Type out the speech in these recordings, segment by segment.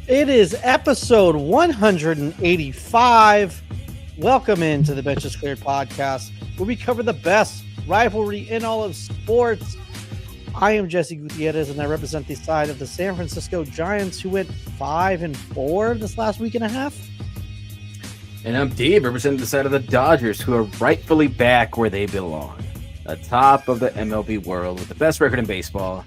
It is episode 185. Welcome into the Benches Cleared podcast, where we cover the best rivalry in all of sports. I am Jesse Gutierrez, and I represent the side of the San Francisco Giants, who went 5-4 this last week and a half. And I'm Dave, representing the side of the Dodgers, who are rightfully back where they belong, atop of the MLB world with the best record in baseball.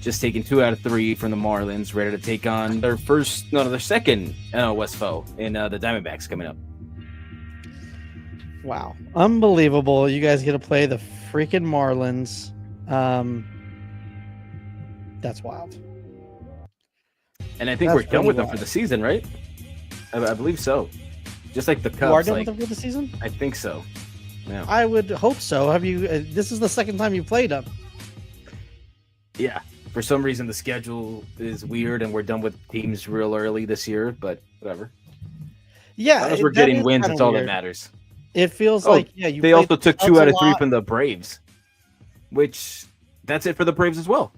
Just taking 2 out of 3 from the Marlins, ready to take on their second NL West foe in the Diamondbacks coming up. Wow. Unbelievable. You guys get to play the freaking Marlins. That's wild. And I think we're done with them for the season, right? I believe so. Just like the Cubs. You are done with them for the season? I think so. Yeah. I would hope so. Have you? This is the second time you played them. Yeah. For some reason, the schedule is weird, and we're done with teams real early this year, but whatever. Yeah. As we're getting wins, it's all that matters. It feels like, yeah. They also took 2 out of 3 from the Braves, which that's it for the Braves as well.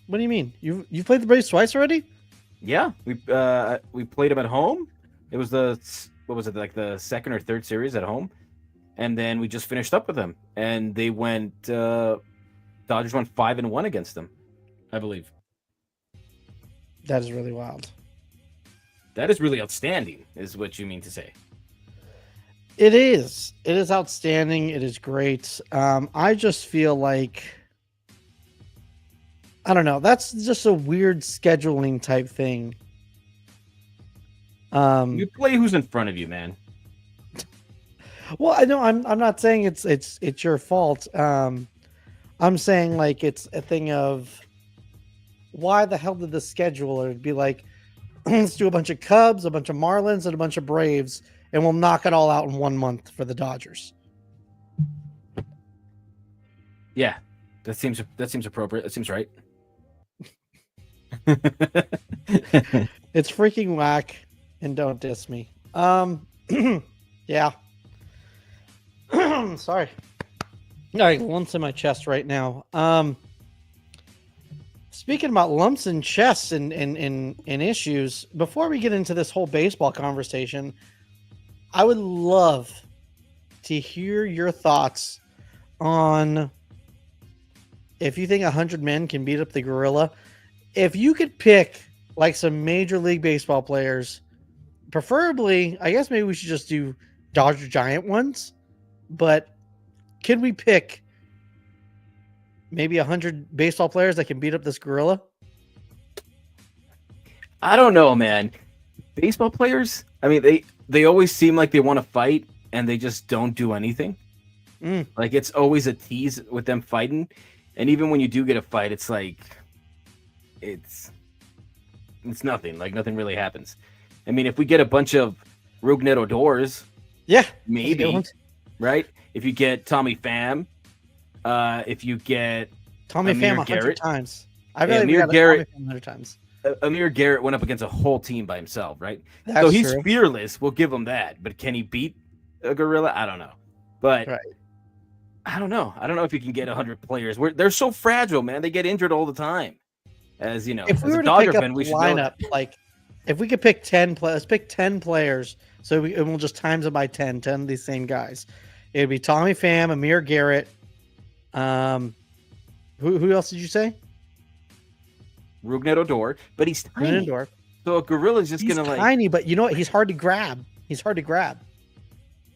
What do you mean? You played the Braves twice already? Yeah, we played them at home. It was the second or third series at home, and then we just finished up with them, and they went. Dodgers went 5-1 against them, I believe. That is really wild. That is really outstanding, is what you mean to say. It is. It is outstanding. It is great. I just feel like, I don't know. That's just a weird scheduling type thing. You play who's in front of you, man. Well, I know I'm not saying it's your fault. I'm saying like it's a thing of why the hell did the scheduler be like, let's do a bunch of Cubs, a bunch of Marlins, and a bunch of Braves, and we'll knock it all out in 1 month for the Dodgers. Yeah, that seems appropriate. That seems right. It's freaking whack, and don't diss me. Yeah. Sorry. All right, lumps in my chest right now. Speaking about lumps in chests and issues, before we get into this whole baseball conversation, I would love to hear your thoughts on if you think 100 men can beat up the gorilla. If you could pick like some Major League Baseball players, preferably, I guess maybe we should just do Dodger Giant ones, but can we pick maybe 100 baseball players that can beat up this gorilla? I don't know, man. Baseball players, I mean, they always seem like they want to fight, and they just don't do anything. Like, it's always a tease with them fighting. And even when you do get a fight, it's like, it's nothing. Like, nothing really happens. I mean, if we get a bunch of Rougned Odors, yeah, maybe, right? If you get Tommy Pham, if you get Tommy Pham 100 times. Amir Garrett 100 times. Amir Garrett went up against a whole team by himself, right? That's so he's true. fearless. We'll give him that. But can he beat a gorilla? I don't know. But right. I don't know. I don't know if you can get 100 players. They're so fragile, man. They get injured all the time. As you know, if we as were a to Dodger pick up fan, we should lineup, know. like if we could pick 10 players, let's pick 10 players. So and we'll just times it by 10 of these same guys. It'd be Tommy Pham, Amir Garrett. Who else did you say? Rougned Odor, but he's tiny. So a gorilla is just he's gonna tiny, but you know what? He's hard to grab.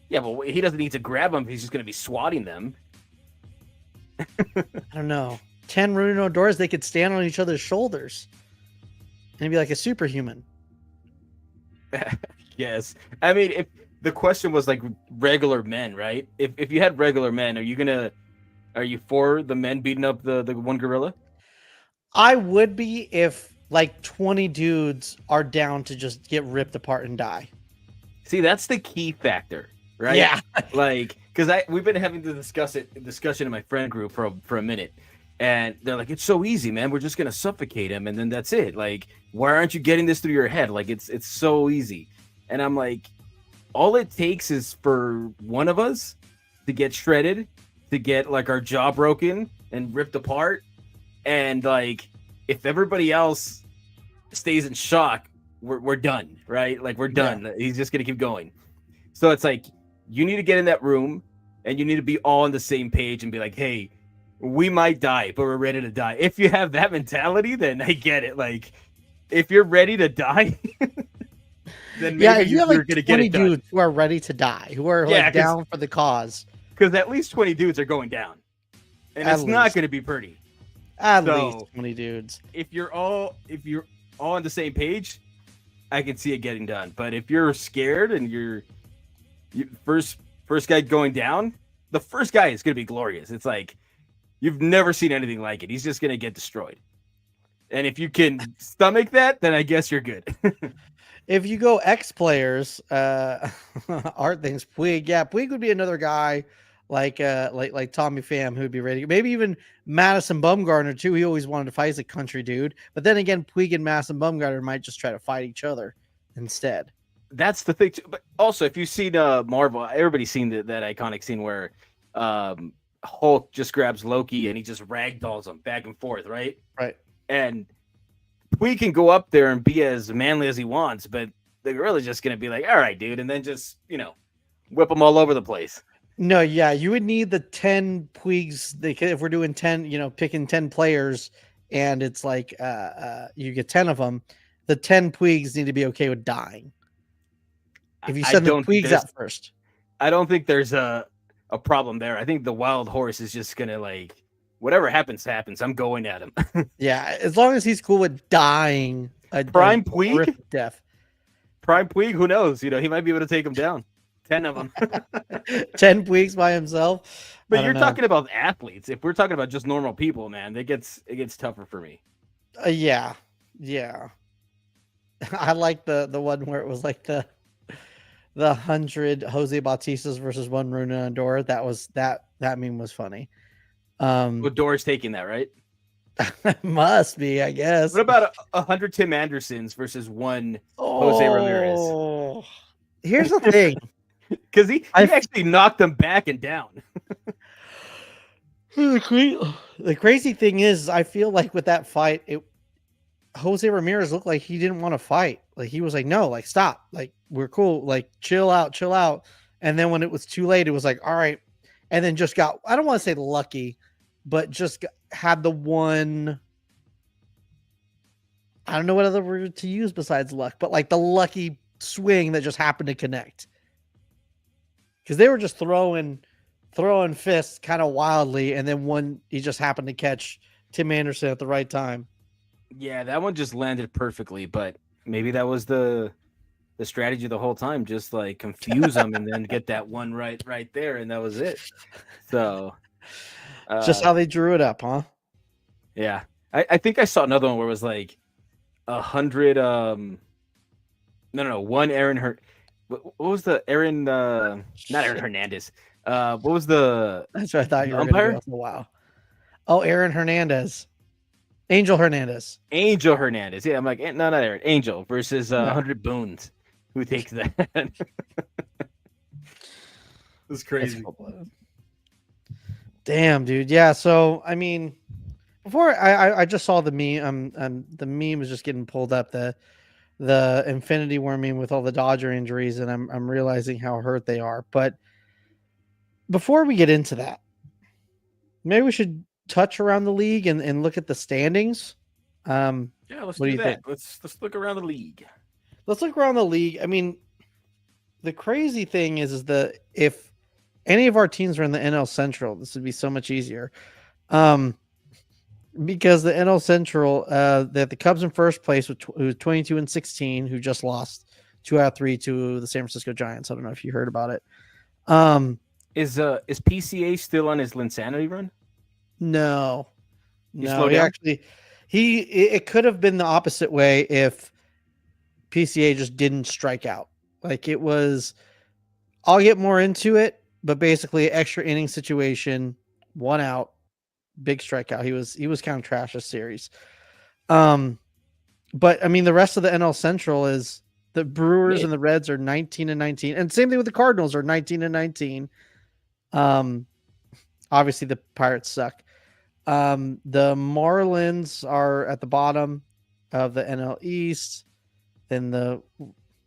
Yeah, but he doesn't need to grab them. He's just gonna be swatting them. I don't know. 10 Rougned Odors, they could stand on each other's shoulders and be like a superhuman. Yes, I mean, if the question was like regular men, right? If you had regular men, are you for the men beating up the one gorilla? I would be if like 20 dudes are down to just get ripped apart and die. See, that's the key factor, right? Yeah. Like, because we've been having the discussion in my friend group for a minute, and they're like, "It's so easy, man. We're just gonna suffocate him, and then that's it. Like, why aren't you getting this through your head? Like, it's so easy." And I'm like, all it takes is for one of us to get shredded, to get like our jaw broken and ripped apart, and like if everybody else stays in shock, we're done, right? Like we're done. Yeah. He's just gonna keep going. So it's like you need to get in that room and you need to be all on the same page and be like, hey, we might die, but we're ready to die. If you have that mentality, then I get it. Like if you're ready to die, then Yeah, maybe if you have you're like gonna get 20 it done. dudes who are ready to die, who are Yeah, like down for the cause. Because at least 20 dudes are going down. And At it's not least. gonna be pretty. At So, least 20 dudes. if you're all on the same page, I can see it getting done. But if you're scared and you're first guy going down, the first guy is going to be glorious. It's like you've never seen anything like it. He's just going to get destroyed. And if you can stomach that, then I guess you're good. If you go X players, Art thinks Puig. Yeah, Puig would be another guy like Tommy Pham who would be ready. Maybe even Madison Bumgarner too. He always wanted to fight. He's a country dude. But then again, Puig and Madison Bumgarner might just try to fight each other instead. That's the thing too. But also, if you've seen Marvel, everybody's seen that iconic scene where Hulk just grabs Loki and he just ragdolls him back and forth, right? Right. And we can go up there and be as manly as he wants, but the gorilla's just going to be like, all right, dude. And then just, whip them all over the place. No, yeah, you would need the 10 Puigs. If we're doing 10, picking 10 players and it's like you get 10 of them, the 10 Puigs need to be okay with dying. If you send the Puigs out first. I don't think there's a problem there. I think the wild horse is just going to whatever happens. I'm going at him. Yeah, as long as he's cool with dying. Prime Puig? Death. Prime Puig, who knows? He might be able to take him down. 10 of them. 10 Puigs by himself. But you're talking about athletes. If we're talking about just normal people, man, it gets tougher for me. Yeah. I like the one where it was like the 100 Jose Bautistas versus 1 Runa Andor. That meme was funny. Odor's taking that, right? Must be, I guess. What about 100 Tim Andersons versus 1 Jose Ramirez? Here's the thing. Because he actually knocked them back and down. The crazy thing is, I feel like with that fight, Jose Ramirez looked like he didn't want to fight. Like he was like, no, like stop. Like we're cool. Like chill out. And then when it was too late, it was like, all right. And then just got, I don't want to say lucky, but just had the one, I don't know what other word to use besides luck, but like the lucky swing that just happened to connect. Because they were just throwing fists kind of wildly, and then one he just happened to catch Tim Anderson at the right time. Yeah, that one just landed perfectly, but maybe that was the strategy the whole time, just like confuse them and then get that one right there, and that was it. So just how they drew it up, huh? Yeah. I think I saw another one where it was like 100 one Aaron what was the Aaron not Aaron Hernandez. What was the That's what I thought you were umpire? Gonna go. Wow. Oh, Aaron Hernandez. Angel Hernandez. Yeah, I'm like, no, not Aaron. Angel versus 100 Boons. Who takes that? It's crazy. Damn, dude. Yeah, so I mean, before I just saw the meme. The meme was just getting pulled up, the Infinity War meme with all the Dodger injuries, and I'm realizing how hurt they are. But before we get into that, maybe we should touch around the league and look at the standings. Yeah, let's do that. Think? Let's look around the league. Let's look around the league. I mean, the crazy thing is that if any of our teams are in the NL Central, this would be so much easier. Because the NL Central, that the Cubs in first place with 22-16, who just lost 2 out of 3 to the San Francisco Giants. I don't know if you heard about it. Is PCA still on his Linsanity run? No, he actually it could have been the opposite way if PCA just didn't strike out. Like it was, I'll get more into it, but basically extra inning situation, 1 out. Big strikeout. He was kind of trash this series. But I mean, the rest of the NL Central is the Brewers and the Reds are 19-19, and same thing with the Cardinals are 19-19. Obviously the Pirates suck. The Marlins are at the bottom. of the NL East. Then the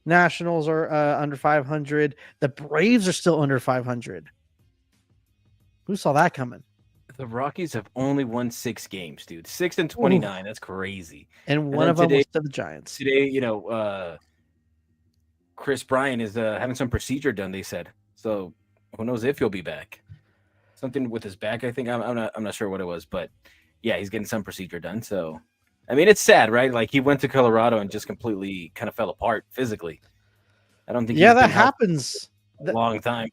Nationals are under 500. The Braves are still under 500. Who saw that coming? The Rockies have only won 6 games, dude. 6-29. That's crazy. And one of them was to the Giants. Today, Chris Bryant is having some procedure done. They said so. Who knows if he'll be back? Something with his back, I think. I'm not sure what it was, but yeah, he's getting some procedure done. So, I mean, it's sad, right? Like he went to Colorado and just completely kind of fell apart physically. I don't think. Yeah, that happens. A long time.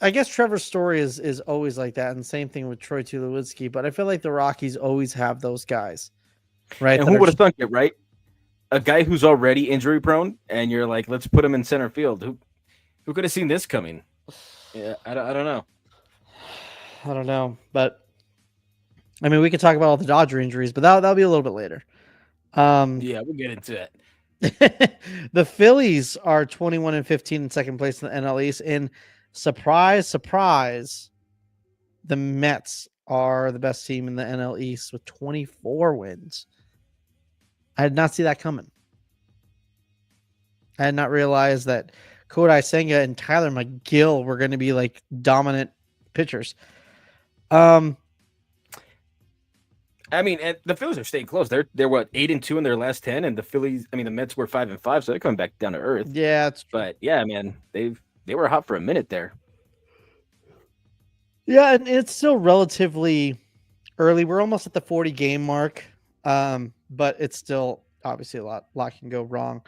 I guess Trevor's story is always like that, and same thing with Troy Tulowitzki. But I feel like the Rockies always have those guys, right? And who would have thunk it, right? A guy who's already injury prone, and you're like, let's put him in center field. Who could have seen this coming? Yeah, I don't know. I don't know, but I mean, we could talk about all the Dodger injuries, but that'll be a little bit later. Yeah, we'll get into it. The Phillies are 21-15 in second place in the NL East, and surprise, surprise, the Mets are the best team in the NL East with 24 wins. I did not see that coming. I had not realized that Kodai Senga and Tyler McGill were going to be like dominant pitchers. I mean, the Phillies are staying close. They're what 8-2 in their last 10, and the Mets were 5-5, so they're coming back down to earth. Yeah, but yeah, man, they were hot for a minute there. Yeah, and it's still relatively early. We're almost at the 40 game mark, but it's still obviously a lot can go wrong.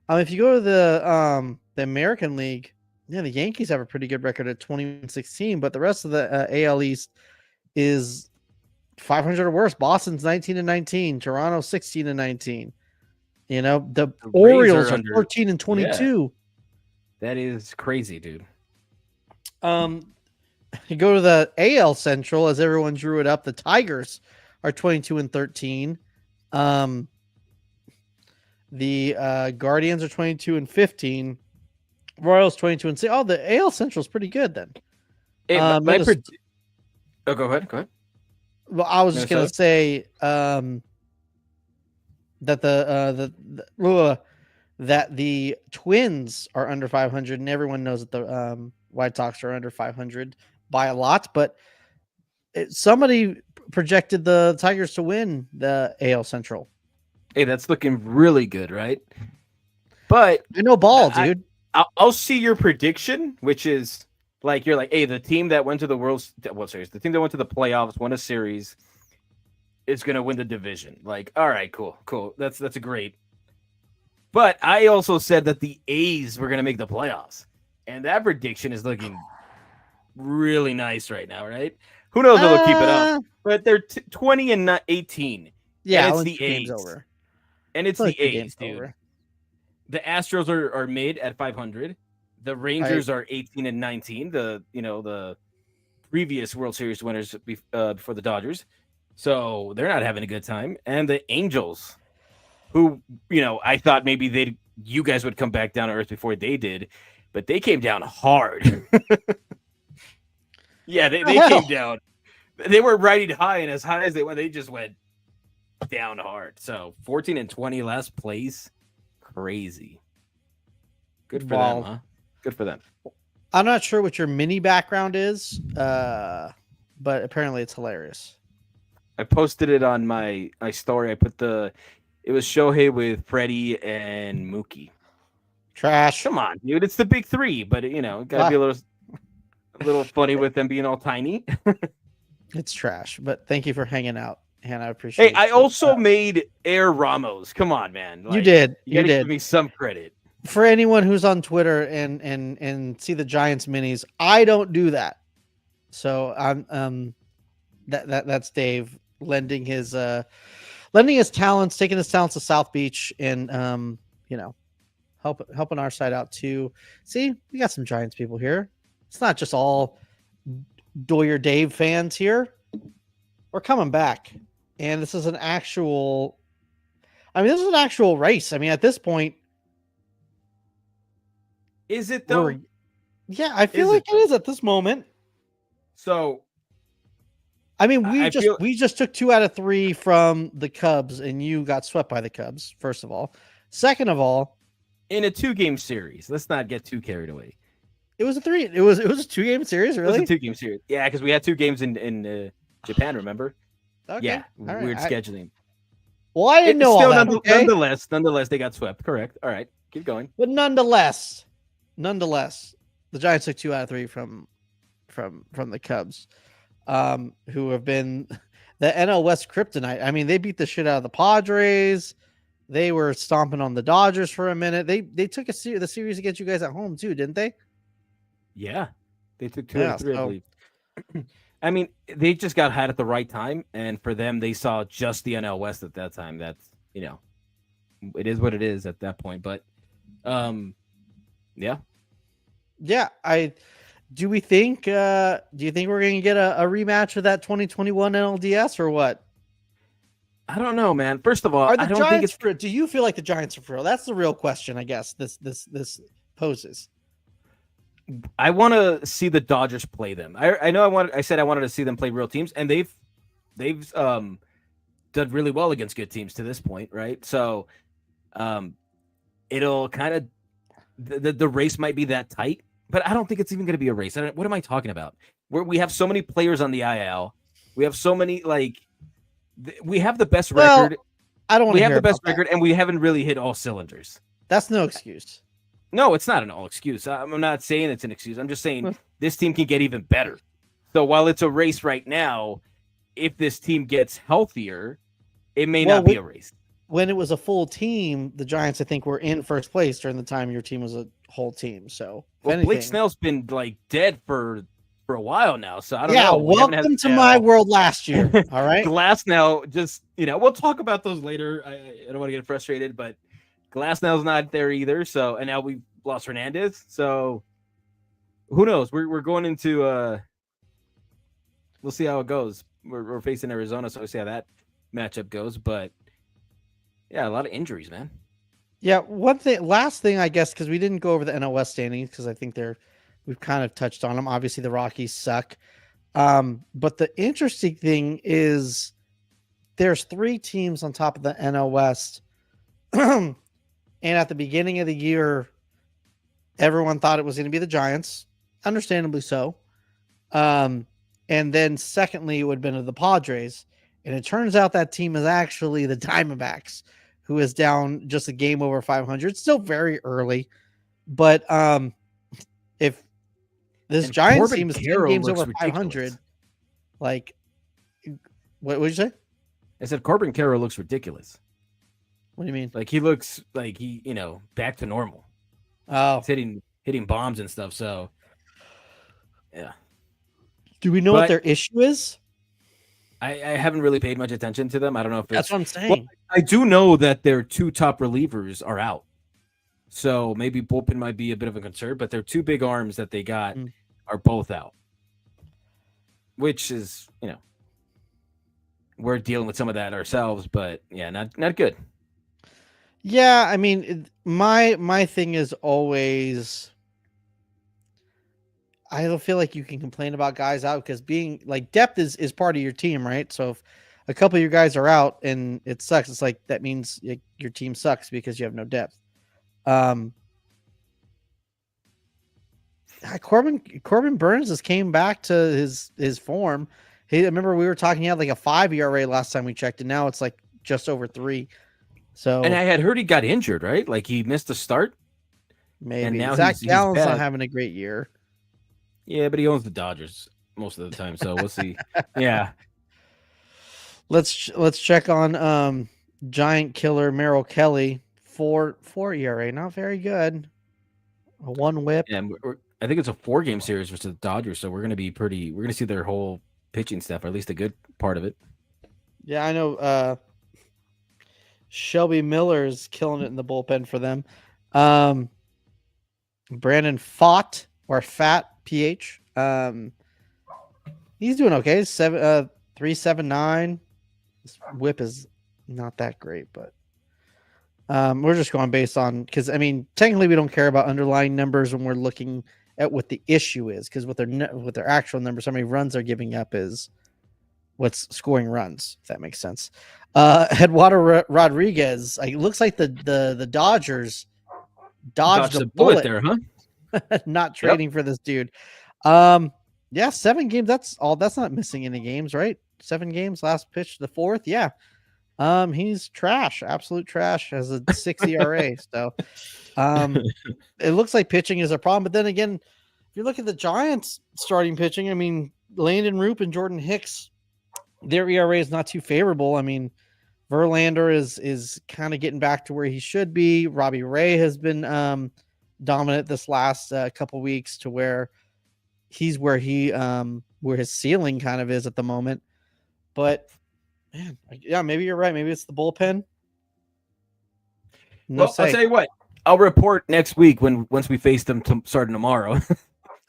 If you go to the American League, yeah, the Yankees have a pretty good record at 20-16, but the rest of the AL East is 500 or worse. Boston's 19-19, Toronto 16-19. You know, the Orioles are 14-22. Yeah. That is crazy, dude. You go to the AL Central, as everyone drew it up. The Tigers are 22-13. The Guardians are 22-15. Royals 22-6. Oh, the AL Central is pretty good then. Hey, go ahead. Go ahead. Well, I was just gonna say that that the Twins are under 500, and everyone knows that the White Sox are under 500 by a lot. But somebody projected the Tigers to win the AL Central. Hey, that's looking really good, right? But I know ball, dude. I'll see your prediction, which is like you're like, hey, the team that went to the the team that went to the playoffs, won a series, is gonna win the division. Like, all right, cool. That's a great. But I also said that the A's were gonna make the playoffs, and that prediction is looking really nice right now, right? Who knows if they'll keep it up? But they're 20-18. Yeah, and it's the A's. Over. And it's the A's, dude. Over. The Astros are mid at 500. The Rangers are 18-19. The previous World Series winners before the Dodgers. So they're not having a good time. And the Angels, who, I thought maybe you guys would come back down to earth before they did, but they came down hard. Yeah, they came down. They were riding high, and as high as they went, they just went down hard. So 14-20 last place. Crazy. Good for them, huh? Good for them. I'm not sure what your mini background is, but apparently it's hilarious. I posted it on my story. I put it was Shohei with Freddie and Mookie. Trash. Come on, dude. It's the big three, but gotta be a little funny with them being all tiny. It's trash, but thank you for hanging out, Hannah. I appreciate it. Hey, I also made Air Ramos. Come on, man. Like, you did. You did. Give me some credit. For anyone who's on Twitter and see the Giants minis, I don't do that. So I'm that's Dave lending his talents, taking his talents to South Beach, and helping our side out too. See, we got some Giants people here. It's not just all Doyer Dave fans here. We're coming back, and this is an actual. This is an actual race. At this point, is it though? Yeah, I feel like it is at this moment. So, I mean, I feel we just took 2 out of 3 from the Cubs, and you got swept by the Cubs. First of all, second of all, in a 2-game series. Let's not get too carried away. it was a 3. It was a 2-game series, really. It was a 2-game series. Yeah, because we had 2 games in Japan. Remember? Okay, Yeah, all weird right. scheduling. Well, I didn't know all that. Okay? Nonetheless, they got swept. Correct. All right, keep going. But nonetheless, the Giants took 2 out of 3 from the Cubs, who have been the NL West kryptonite. I mean, they beat the shit out of the Padres. They were stomping on the Dodgers for a minute. They took the series against you guys at home too, didn't they? Yeah, they took 2 out of 3, I believe. I mean, they just got hot at the right time, and for them, they saw just the NL West at that time. That's it is what it is at that point. But, yeah. Do you think we're going to get a rematch of that 2021 NLDS or what? I don't know, man. First of all, I don't think it's. Do you feel like the Giants are for real? That's the real question, I guess. This poses. I want to see the Dodgers play them. I said I wanted to see them play real teams, and they've done really well against good teams to this point, right? So, it'll kind of the race might be that tight, but I don't think it's even going to be a race. What am I talking about? We have so many players on the IL. We have so many we have the best record. I don't want to hear We have the best about record, and we haven't really hit all cylinders. That's no excuse. No, it's not an all excuse. I'm not saying it's an excuse. I'm just saying this team can get even better. So while it's a race right now, if this team gets healthier, it may not be a race. When it was a full team, the Giants, I think, were in first place during the time your team was a whole team. So, Blake Snell's been dead for a while now. So I don't know. Yeah, welcome to my world last year. All right, Glass now, just we'll talk about those later. I don't want to get frustrated, but Glasnow's not there either. So, and now we've lost Hernandez. So who knows? We're going into we'll see how it goes. We're facing Arizona, so we'll see how that matchup goes. But yeah, a lot of injuries, man. Yeah, last thing, I guess, because we didn't go over the NL West standings because I think we've kind of touched on them. Obviously, the Rockies suck. But the interesting thing is there's 3 teams on top of the NL West. And at the beginning of the year, everyone thought it was going to be the Giants, understandably so. And then secondly, it would have been the Padres. And it turns out that team is actually the Diamondbacks, who is down just a game over 500. It's still very early. But if this Giants team is 10 games over 500, what did you say? I said Corbin Carroll looks ridiculous. What do you mean? He looks like he, back to normal. Oh, he's hitting bombs and stuff. So, yeah. Do we know what their issue is? I haven't really paid much attention to them. I don't know if that's what I'm saying. Well, I do know that their 2 top relievers are out. So maybe bullpen might be a bit of a concern, but their 2 big arms that they got are both out. Which is, we're dealing with some of that ourselves, but yeah, not good. Yeah, I mean, my thing is always, I don't feel like you can complain about guys out because being depth is part of your team, right? So if a couple of your guys are out and it sucks, it's that means your team sucks because you have no depth. Corbin Burns has came back to his form. I remember we were talking, he had a 5 ERA last time we checked, and now it's just over 3. So, and I had heard he got injured, right? He missed the start. Maybe. And now Zach Gallen's not having a great year. Yeah, but he owns the Dodgers most of the time, so we'll see. Yeah. Let's check on Giant Killer Merrill Kelly. 4 ERA, not very good. A 1 whip. Yeah, I think it's a 4-game series versus the Dodgers, so we're going to see their whole pitching staff, or at least a good part of it. Yeah, I know. Shelby Miller's killing it in the bullpen for them. Brandon Fott or Fat PH. He's doing okay. 3.79. This whip is not that great, but we're just going based on, because technically we don't care about underlying numbers when we're looking at what the issue is, because with their actual numbers, how many runs they're giving up is what's scoring runs, if that makes sense. Eduardo Rodriguez. It looks like the Dodgers dodged a bullet there, huh? not trading for this dude. Yeah, 7 games. That's all. That's not missing any games, right? 7 games. Last pitch, the 4th. Yeah. He's trash, absolute trash. Has a 6 ERA. So, it looks like pitching is a problem. But then again, if you look at the Giants starting pitching, I mean, Landon Roop and Jordan Hicks, their ERA is not too favorable. I mean, Verlander is kind of getting back to where he should be. Robbie Ray has been dominant this last couple weeks to where he's where his ceiling kind of is at the moment. But man, yeah, maybe you're right. Maybe it's the bullpen. I'll tell you what. I'll report next week once we face them starting tomorrow.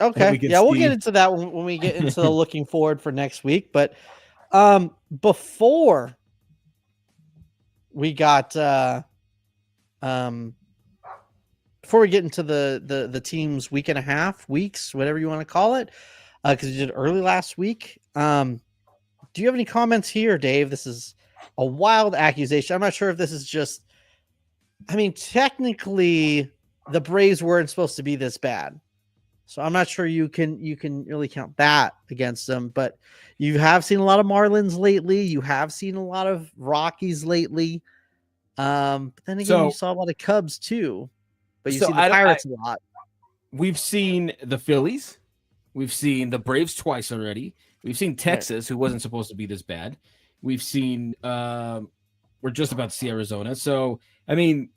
Okay. Yeah, we'll get into that when we get into the looking forward for next week. But before we got before we get into the team's week and a half, weeks, whatever you want to call it, because we did early last week. Do you have any comments here, Dave? This is a wild accusation. I'm not sure if this is just, I mean, technically the Braves weren't supposed to be this bad. So I'm not sure you can really count that against them, but you have seen a lot of Marlins lately. You have seen a lot of Rockies lately. But then again, you saw a lot of Cubs too, but you see the Pirates a lot. We've seen the Phillies. We've seen the Braves twice already. We've seen Texas, who wasn't supposed to be this bad. We've seen, we're just about to see Arizona. So, I mean,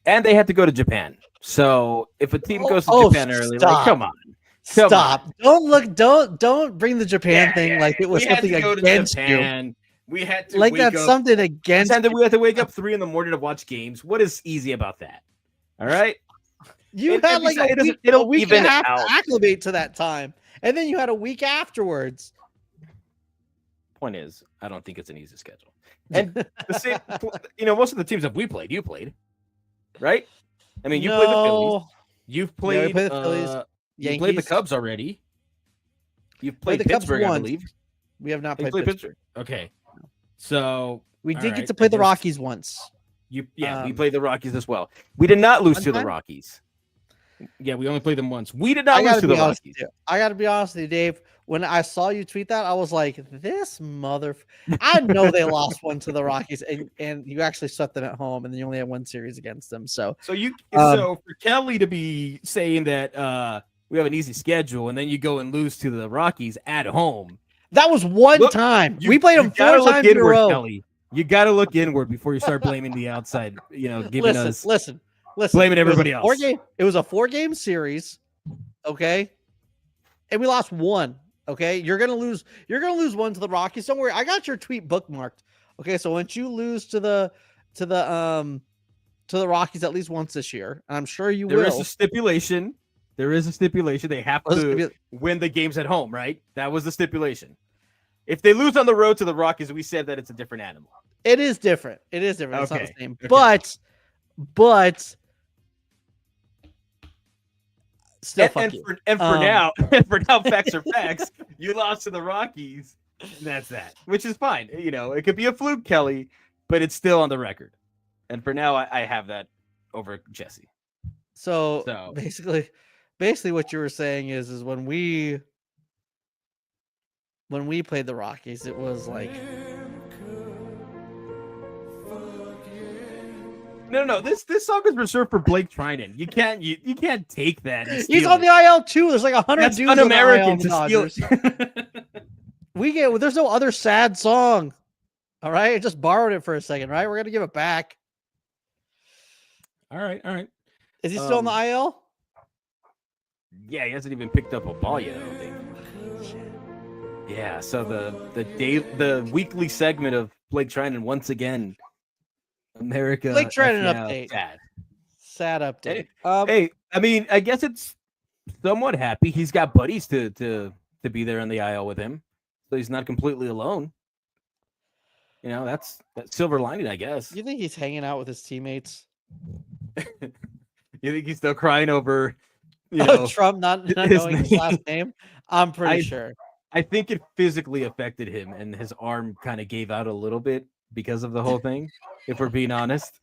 and they had to go to Japan. So if a team goes to Japan early, like, come on. Stop. Don't bring the Japan thing like it was something against you. We had to like that's up, something against you. We had to wake up 3 a.m. to watch games. What is easy about that? All right. You had like a week and a half to acclimate to that time. And then you had a week afterwards. Point is, I don't think it's an easy schedule. And the same, most of the teams that we played, you played, right? I mean, you played the Phillies. You've played the Phillies. You played the Cubs already. You've played Pittsburgh, I believe. We have not played Pittsburgh. Okay. So we did get to play the Rockies once. We played the Rockies as well. We did not lose to the Rockies. Yeah, we only played them once. We did not lose to the Rockies. I got to be honest with you, Dave. When I saw you tweet that, I was like, this I know they lost one to the Rockies, and you actually swept them at home, and then you only had 1 series against them. So for Kelly to be saying that we have an easy schedule, and then you go and lose to the Rockies at home. That was one time. We played them 4 times in a row. Kelly. You got to look inward before you start blaming the outside. Listen. Blaming everybody else. It was a 4-game series, okay, and we lost 1. Okay, you're gonna lose 1 to the Rockies. Don't worry, I got your tweet bookmarked. Okay, so once you lose to the Rockies at least once this year, and I'm sure you will. There is a stipulation. They have to win the games at home, right? That was the stipulation. If they lose on the road to the Rockies, we said that it's a different animal. It is different. Okay. It's not the same. Okay. But still, for now, facts are facts. You lost to the Rockies, and that's that, which is fine. It could be a fluke, Kelly, but it's still on the record. And for now, I have that over Jesse. So basically, what you were saying is when we played the Rockies, it was like. No. This song is reserved for Blake Trinan. You can't take that. He's on the IL too. There's like 100 dudes on un-American to steal it. There's no other sad song. All right, I just borrowed it for a second. Right, we're gonna give it back. All right. Is he still on the IL? Yeah, he hasn't even picked up a ball yet, I don't think. Yeah. So the weekly segment of Blake Trinan once again. America. Blake Trinan update. Sad update. Hey, I mean, I guess it's somewhat happy. He's got buddies to be there on the IL with him, so he's not completely alone. That's silver lining, I guess. You think he's hanging out with his teammates? You think he's still crying over, Trump not knowing his last name? I'm pretty sure. I think it physically affected him, and his arm kind of gave out a little bit because of the whole thing. If we're being honest,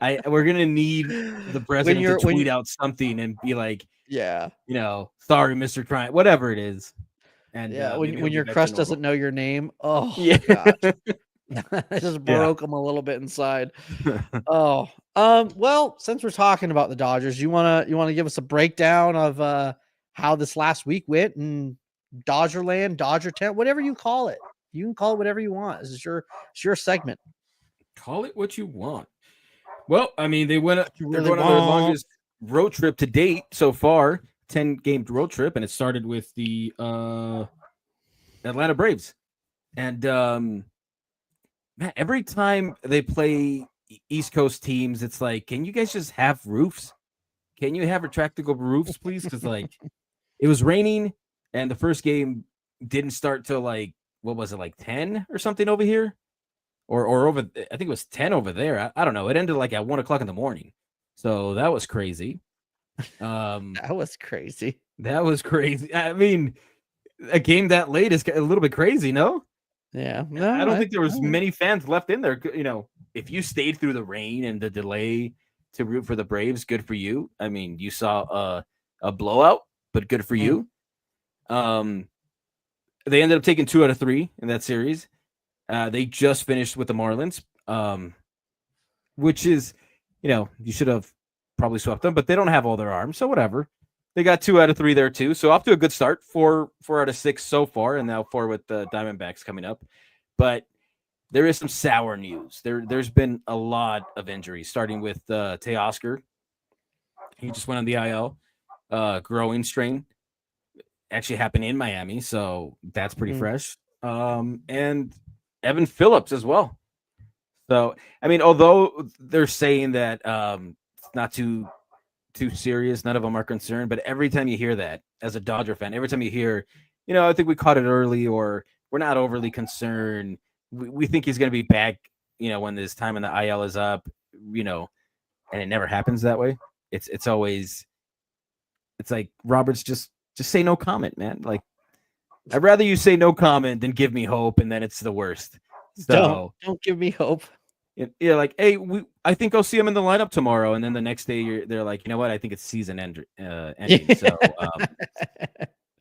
we're gonna need the president to tweet out something and be like, yeah, sorry, Mr. Crime, whatever it is, and yeah. maybe When he'll your get back to crush normal. doesn't know your name, oh Yeah. gosh, I just Yeah. broke him a little bit inside. Oh, well, since we're talking about the Dodgers, you wanna give us a breakdown of how this last week went in Dodgerland, Dodger Town, whatever you call it. You can call it whatever you want. This is your segment. Call it what you want. Well, I mean, they're going on their Want. longest road trip to date so far, 10-game road trip, and it started with the Atlanta Braves. And man, every time they play East Coast teams, it's like, can you guys just have roofs? Can you have retractable roofs, please? Because like it was raining, and the first game didn't start till like, what was it, like 10 or something over here? Or over, I think it was 10 over there. I don't know. It ended like at 1:00 in the morning. So that was crazy. That was crazy. That was crazy. I mean, a game that late is a little bit crazy, no? Yeah. No, I don't think there was many fans left in there. If you stayed through the rain and the delay to root for the Braves, good for you. I mean, you saw a blowout, but good for you. They ended up taking 2 out of 3 in that series. They just finished with the Marlins, which is, you should have probably swept them, but they don't have all their arms, so whatever. They got 2 out of 3 there too, so off to a good start. 4 out of 6 so far, and now 4 with the Diamondbacks coming up. But there is some sour news. There's been a lot of injuries, starting with Teoscar. He just went on the IL, growing strain. Actually happened in Miami, so that's pretty fresh. And Evan Phillips as well. So, I mean, although they're saying that it's not too serious, none of them are concerned, but every time you hear that as a Dodger fan, every time you hear, I think we caught it early, or we're not overly concerned, we think he's going to be back, when this time in the IL is up, and it never happens that way. It's always, it's like, Roberts, just say no comment, man. Like, I'd rather you say no comment than give me hope, and then it's the worst. So don't give me hope. Yeah, like, hey, I think I'll see him in the lineup tomorrow, and then the next day they're like, you know what? I think it's season ending. So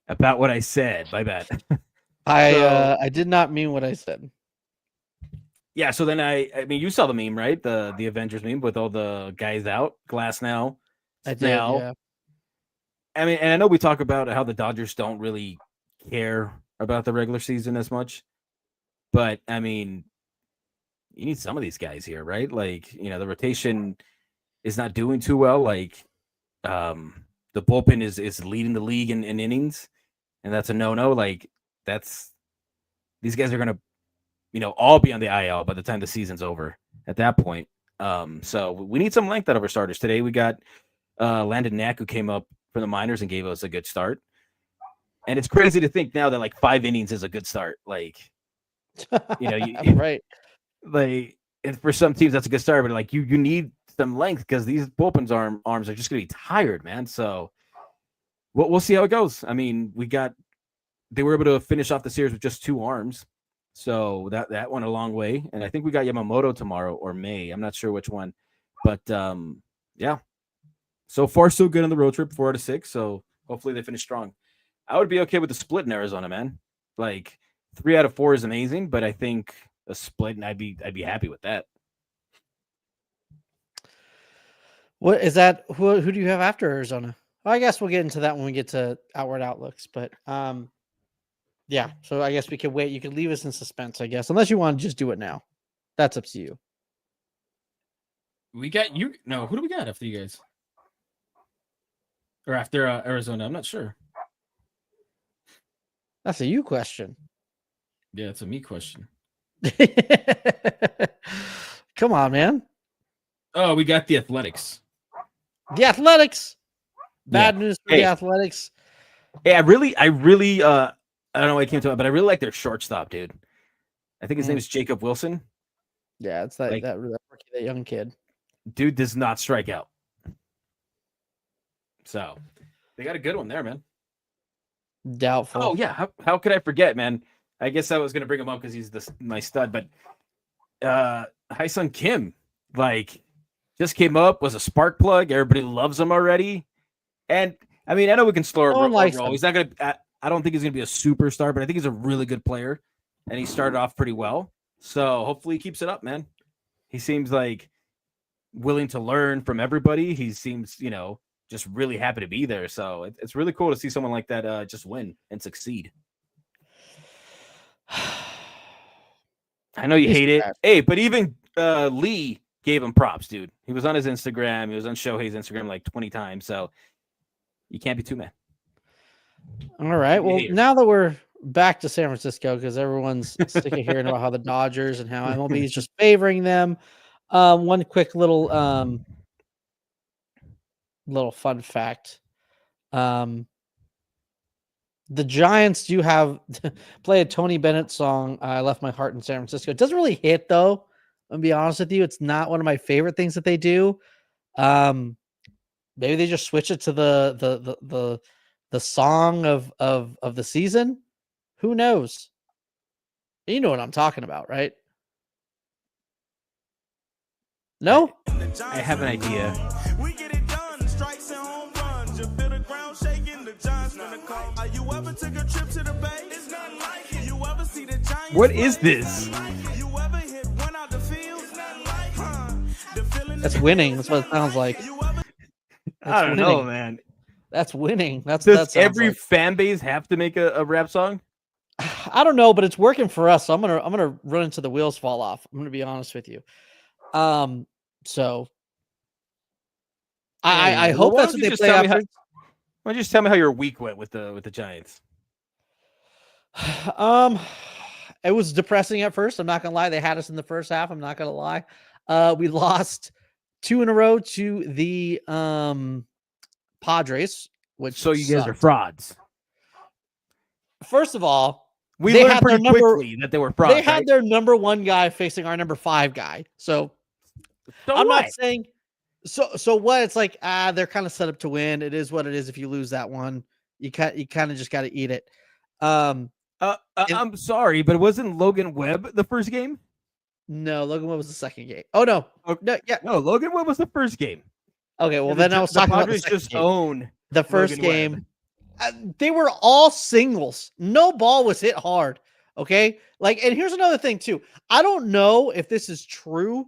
about what I said, my bad. I did not mean what I said. Yeah. So then I mean, you saw the meme, right? The Avengers meme with all the guys out, Glass now. I did. Yeah. I mean, and I know we talk about how the Dodgers don't really care about the regular season as much, but I mean, you need some of these guys here, right? Like, the rotation is not doing too well. Like, the bullpen is leading the league in innings, and that's a no-no. Like, these guys are going to, all be on the IL by the time the season's over at that point. So we need some length out of our starters. Today we got Landon Knack, who came up from the minors and gave us a good start. And it's crazy to think now that like 5 innings is a good start. Like, right. Like, and for some teams that's a good start, but like you need some length because these bullpen's arms are just gonna be tired, man. So we'll see how it goes. I mean, they were able to finish off the series with just 2 arms, so that went a long way. And I think we got Yamamoto tomorrow or May. I'm not sure which one, but yeah. So far, so good on the road trip, 4 out of 6. So hopefully they finish strong. I would be okay with the split in Arizona, man. Like 3 out of 4 is amazing, but I think a split, and I'd be happy with that. What is that? Who do you have after Arizona? Well, I guess we'll get into that when we get to outward outlooks. But yeah. So I guess we can wait. You can leave us in suspense, I guess, unless you want to just do it now. That's up to you. We got you. No, who do we got after you guys? Or after Arizona? I'm not sure. That's a you question. Yeah, it's a me question. Come on, man. Oh, we got the Athletics. The Athletics. Bad news for the Athletics. Hey, I really I don't know why I came to it, but I really like their shortstop, dude. I think his name is Jacob Wilson. Yeah, it's that young kid. Dude does not strike out. So they got a good one there, man. Doubtful. Oh yeah, how could I forget, man? I guess I was gonna bring him up because he's my stud, but Hyesung Kim, like, just came up, was a spark plug. Everybody loves him already, and I mean, I know we can slow No one a likes roll. him. He's not gonna. I don't think he's gonna be a superstar, but I think he's a really good player, and he started off pretty well. So hopefully he keeps it up, man. He seems like willing to learn from everybody. He seems, just really happy to be there. So it's really cool to see someone like that just win and succeed. I know you hate it. Hey, but even Lee gave him props, dude. He was on his Instagram. He was on Shohei's Instagram like 20 times. So you can't be too mad. All right. Well, now that we're back to San Francisco, because everyone's sick of hearing about how the Dodgers and how MLB is just favoring them. One quick little fun fact. The Giants do have play a Tony Bennett song. I left my heart in San Francisco. It doesn't really hit though. I'm gonna be honest with you. It's not one of my favorite things that they do. Maybe they just switch it to the song of the season. Who knows? You know what I'm talking about, right? No? I have an idea. We get it done, strikes and home runs. You feel the ground shaking, the Giants gonna come. You ever took a trip to the Bay? It's nothing like it. You ever see the Giants? What is this? You ever hit one out the field? It's nothing like it. That's winning. That's what it sounds like. I don't know, man. That's winning. Does every fan base have to make a rap song? I don't know, but it's working for us. So I'm gonna run until the wheels fall off. I'm gonna be honest with you. So I hope that's what they play after. Why don't you just tell me how your week went with the Giants? It was depressing at first. I'm not gonna lie. They had us in the first half. I'm not gonna lie. We lost 2 in a row to the Padres, which so you guys are frauds. First of all, we learned pretty quickly that they were frauds. They had their number 1 guy facing our number 5 guy. So I'm not saying so what it's like, they're kind of set up to win. It is what it is. If you lose that one, you kind of just got to eat it. I'm sorry, but wasn't Logan Webb the first game? No, Logan Webb was the second game. Oh no. No, yeah. No, Logan Webb was the first game. Okay, well then I was talking about the just game. Own the first game. They were all singles. No ball was hit hard. Okay? Like, and here's another thing too. I don't know if this is true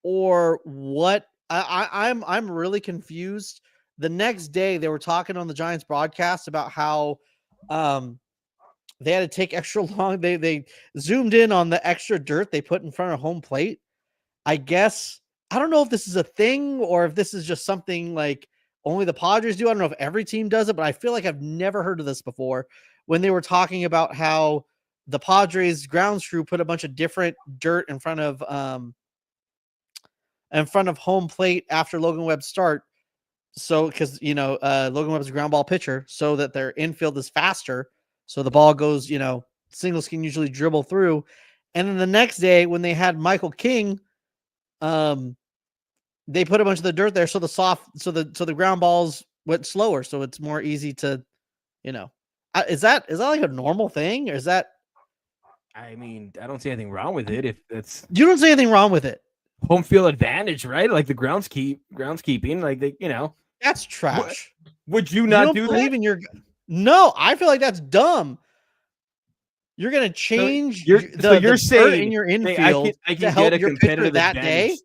or what. I'm really confused. The next day they were talking on the Giants broadcast about how they had to take extra long. They zoomed in on the extra dirt they put in front of home plate. I guess I don't know if this is a thing or if this is just something like only the Padres do. I don't know if every team does it, but I feel like I've never heard of this before. When they were talking about how the Padres grounds crew put a bunch of different dirt in front of home plate after Logan Webb's start. So, because Logan Webb's a ground ball pitcher, so that their infield is faster. So the ball goes, singles can usually dribble through. And then the next day when they had Michael King, they put a bunch of the dirt there. So the ground balls went slower. So it's more easy to, is that like a normal thing? Or is that, I mean, I don't see anything wrong with it. If that's, you don't see anything wrong with it. Home field advantage, right? Like the groundskeeping, like that's trash. Would you not do believe that? In your No, I feel like that's dumb. You're gonna change you're saying in your infield I can to help get a your competitive that advantage. day.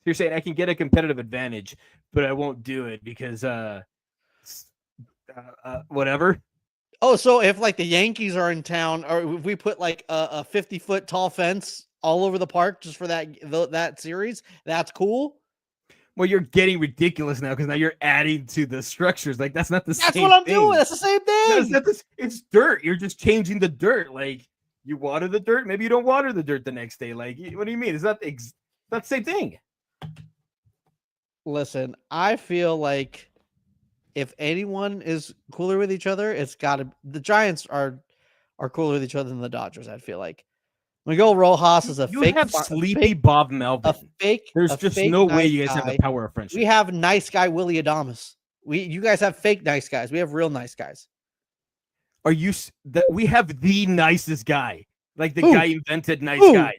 You're saying I can get a competitive advantage, but I won't do it because whatever. Oh, so if like the Yankees are in town, or if we put like a 50-foot tall fence all over the park just for that series, that's cool. Well, you're getting ridiculous now because now you're adding to the structures. Like that's not the same. That's what I'm doing. That's the same thing. It's dirt. You're just changing the dirt. Like you water the dirt, maybe you don't water the dirt the next day. Like what do you mean? It's not the same thing. Listen, I feel like if anyone is cooler with each other, it's got to. The Giants are cooler with each other than the Dodgers. I feel like Miguel Rojas is a you fake. Have sleepy Bob Melvin. A fake. There's just no way you guys have the power of friendship. We have nice guy Willie Adames. You guys have fake nice guys. We have real nice guys. that we have the nicest guy, like the Who? guy invented nice Who? guys,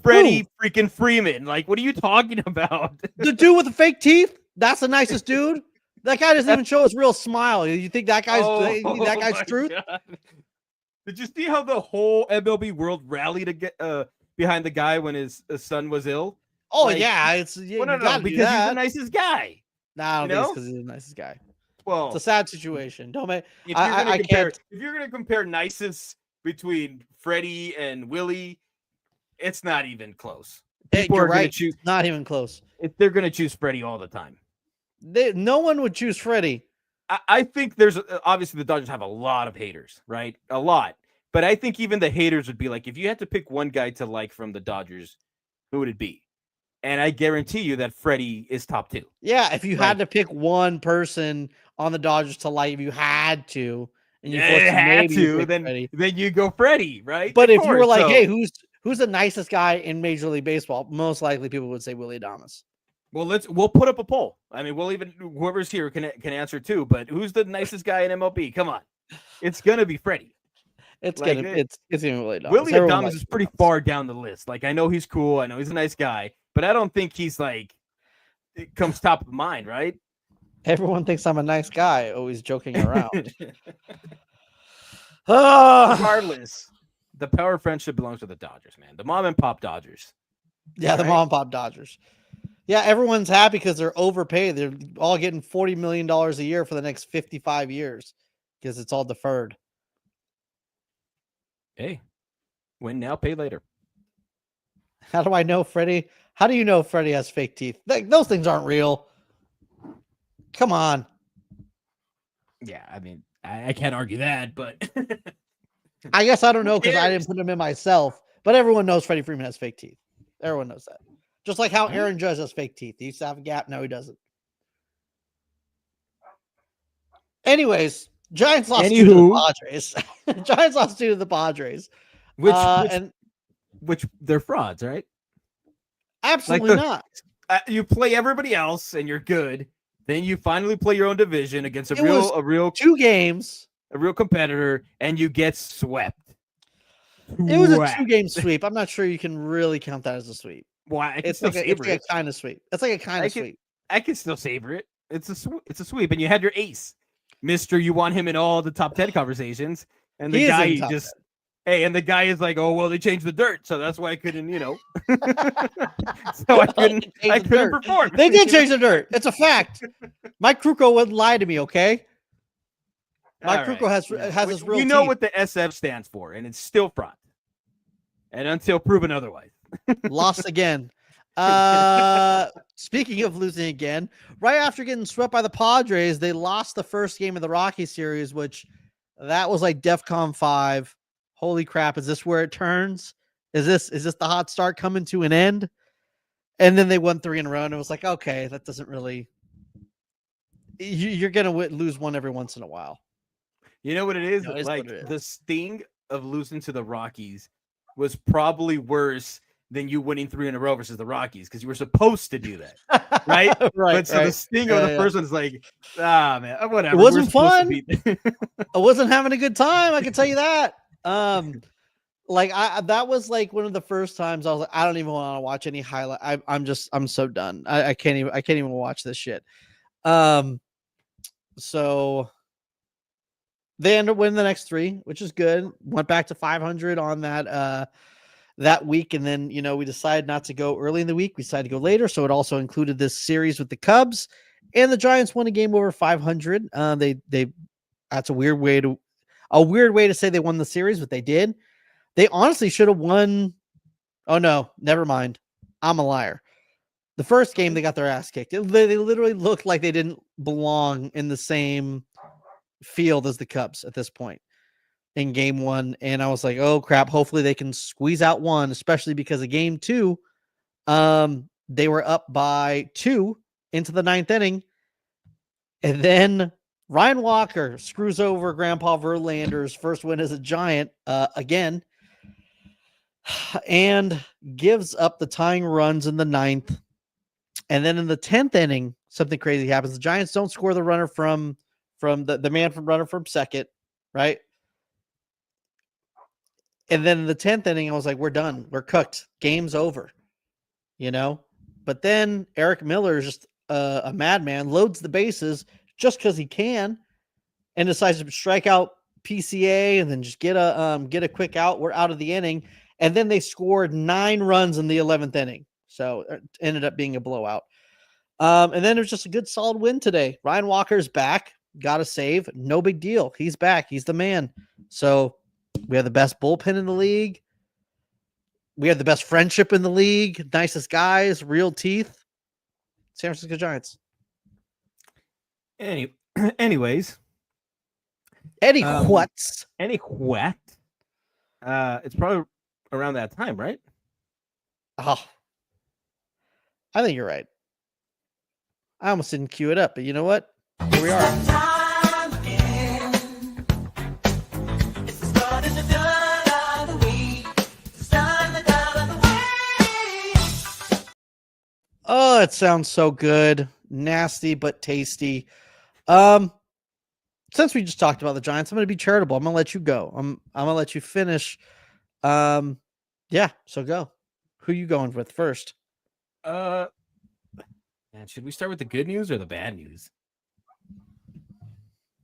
Freddie freaking Freeman. Like, what are you talking about? The dude with the fake teeth? That's the nicest dude. That guy doesn't even show his real smile. You think that guy's my truth? God. Did you see how the whole MLB world rallied to get behind the guy when his son was ill? Oh Like, yeah, it's Well, no, because he's the nicest guy. Nah, I don't You think it's know? because he's the nicest guy. Well, It's a sad situation. Don't make. if you're gonna compare nicest between Freddie and Willie, it's not even close. People You're are gonna right. choose. Not even close. They're gonna choose Freddie all the time. No one would choose Freddie. I think there's obviously the Dodgers have a lot of haters, right? A lot. But I think even the haters would be like, if you had to pick one guy to like from the Dodgers, who would it be? And I guarantee you that Freddie is top 2. Yeah, if you had to pick one person on the Dodgers to like, if you had to, and you had to, Freddie. then you go Freddie, right? But Of if you were course, like, so- hey, who's the nicest guy in Major League Baseball? Most likely people would say Willie Adames. Well, we'll put up a poll. I mean, we'll even whoever's here can answer too. But who's the nicest guy in MLB? Come on, it's gonna be Freddie. It's Like, gonna it's gonna be Willie Adames. Willie Everyone Adames likes is pretty Adames. far down the list. Like, I know he's cool. I know he's a nice guy, but I don't think he's like it comes top of mind, right? Everyone thinks I'm a nice guy, always joking around. Ah, Regardless, the power of friendship belongs to the Dodgers, man. The mom and pop Dodgers. yeah, the Right? mom and pop Dodgers. Yeah, everyone's happy because they're overpaid. They're all getting $40 million a year for the next 55 years because it's all deferred. Hey, win now, pay later. How do I know Freddie? How do you know Freddie has fake teeth? Those things aren't real. Come on. Yeah, I mean, I can't argue that, but I guess I don't know because I cares? didn't put them in myself, but everyone knows Freddie Freeman has fake teeth. Everyone knows that. Just like how Aaron Judge has fake teeth. He used to have a gap. No, he doesn't. Anyways, Giants lost 2 to the Padres. Giants lost 2 to the Padres. Which they're frauds, right? Absolutely the- not. You play everybody else and you're good. Then you finally play your own division against It was a real 2 games. competitor, and you get swept. It was a 2-game sweep. I'm not sure you can really count that as a sweep. Why? It's like a kind of sweep. It's like a kind of sweep. I can still savor it. It's a sweep, and you had your ace, Mister. You want him in all the top 10 conversations, and the guy just and the guy is like, oh well, they changed the dirt, so that's why I couldn't, so I couldn't perform. They did change the dirt. It's a fact. Mike Krukow wouldn't lie to me, okay? Mike Krukow has his real. You know teeth. what the SF stands for, and it's still fraud. And until proven otherwise. Lost again. Speaking of losing again, right after getting swept by the Padres, they lost the first game of the Rockies series, which that was like DEFCON 5. Holy crap, is this where it turns? Is this the hot start coming to an end? And then they won 3 in a row, and it was like, okay, that doesn't really. You're gonna lose one every once in a while. You know what it is? No, it is like what it is. the sting of losing to the Rockies was probably worse than you winning 3 in a row versus the Rockies because you were supposed to do that, right? Right. But so the sting of the first one is like, man, whatever. It wasn't We're supposed fun. to beat- I wasn't having a good time. I can tell you that. Like that was like one of the first times I was like, I don't even want to watch any highlight. I'm so done. I can't even watch this shit. So they end up winning the next 3, which is good. Went back to 500 on that week, and then we decided not to go early in the week. We decided to go later, so it also included this series with the Cubs, and the Giants won a game over 500. That's a weird way to say they won the series, but they did. They honestly should have won. Oh no, never mind. I'm a liar. The first game they got their ass kicked. They literally looked like they didn't belong in the same field as the Cubs at this point in game 1. And I was like, oh crap, hopefully they can squeeze out one, especially because of game 2. They were up by 2 into the 9th inning. And then Ryan Walker screws over Grandpa Verlander's first win as a Giant again, and gives up the tying runs in the 9th. And then in the 10th inning, something crazy happens. The Giants don't score the runner from the man from runner from second, right? And then in the 10th inning, I was like, we're done. We're cooked. Game's over. But then Eric Miller is just a madman, loads the bases just because he can, and decides to strike out PCA and then just get a quick out. We're out of the inning. And then they scored 9 runs in the 11th inning. So it ended up being a blowout. And then it was just a good solid win today. Ryan Walker's back, got a save. No big deal. He's back. He's the man. So we have the best bullpen in the league. We have the best friendship in the league. Nicest guys, real teeth. San Francisco Giants. Anyways. Eddie What's? Any what? It's probably around that time, right? Oh, I think you're right. I almost didn't cue it up, but you know what? Here we are. Oh, it sounds so good. Nasty, but tasty. Since we just talked about the Giants, I'm going to be charitable. I'm going to let you go. I'm going to let you finish. Yeah, so go. Who you going with first? Man, should we start with the good news or the bad news?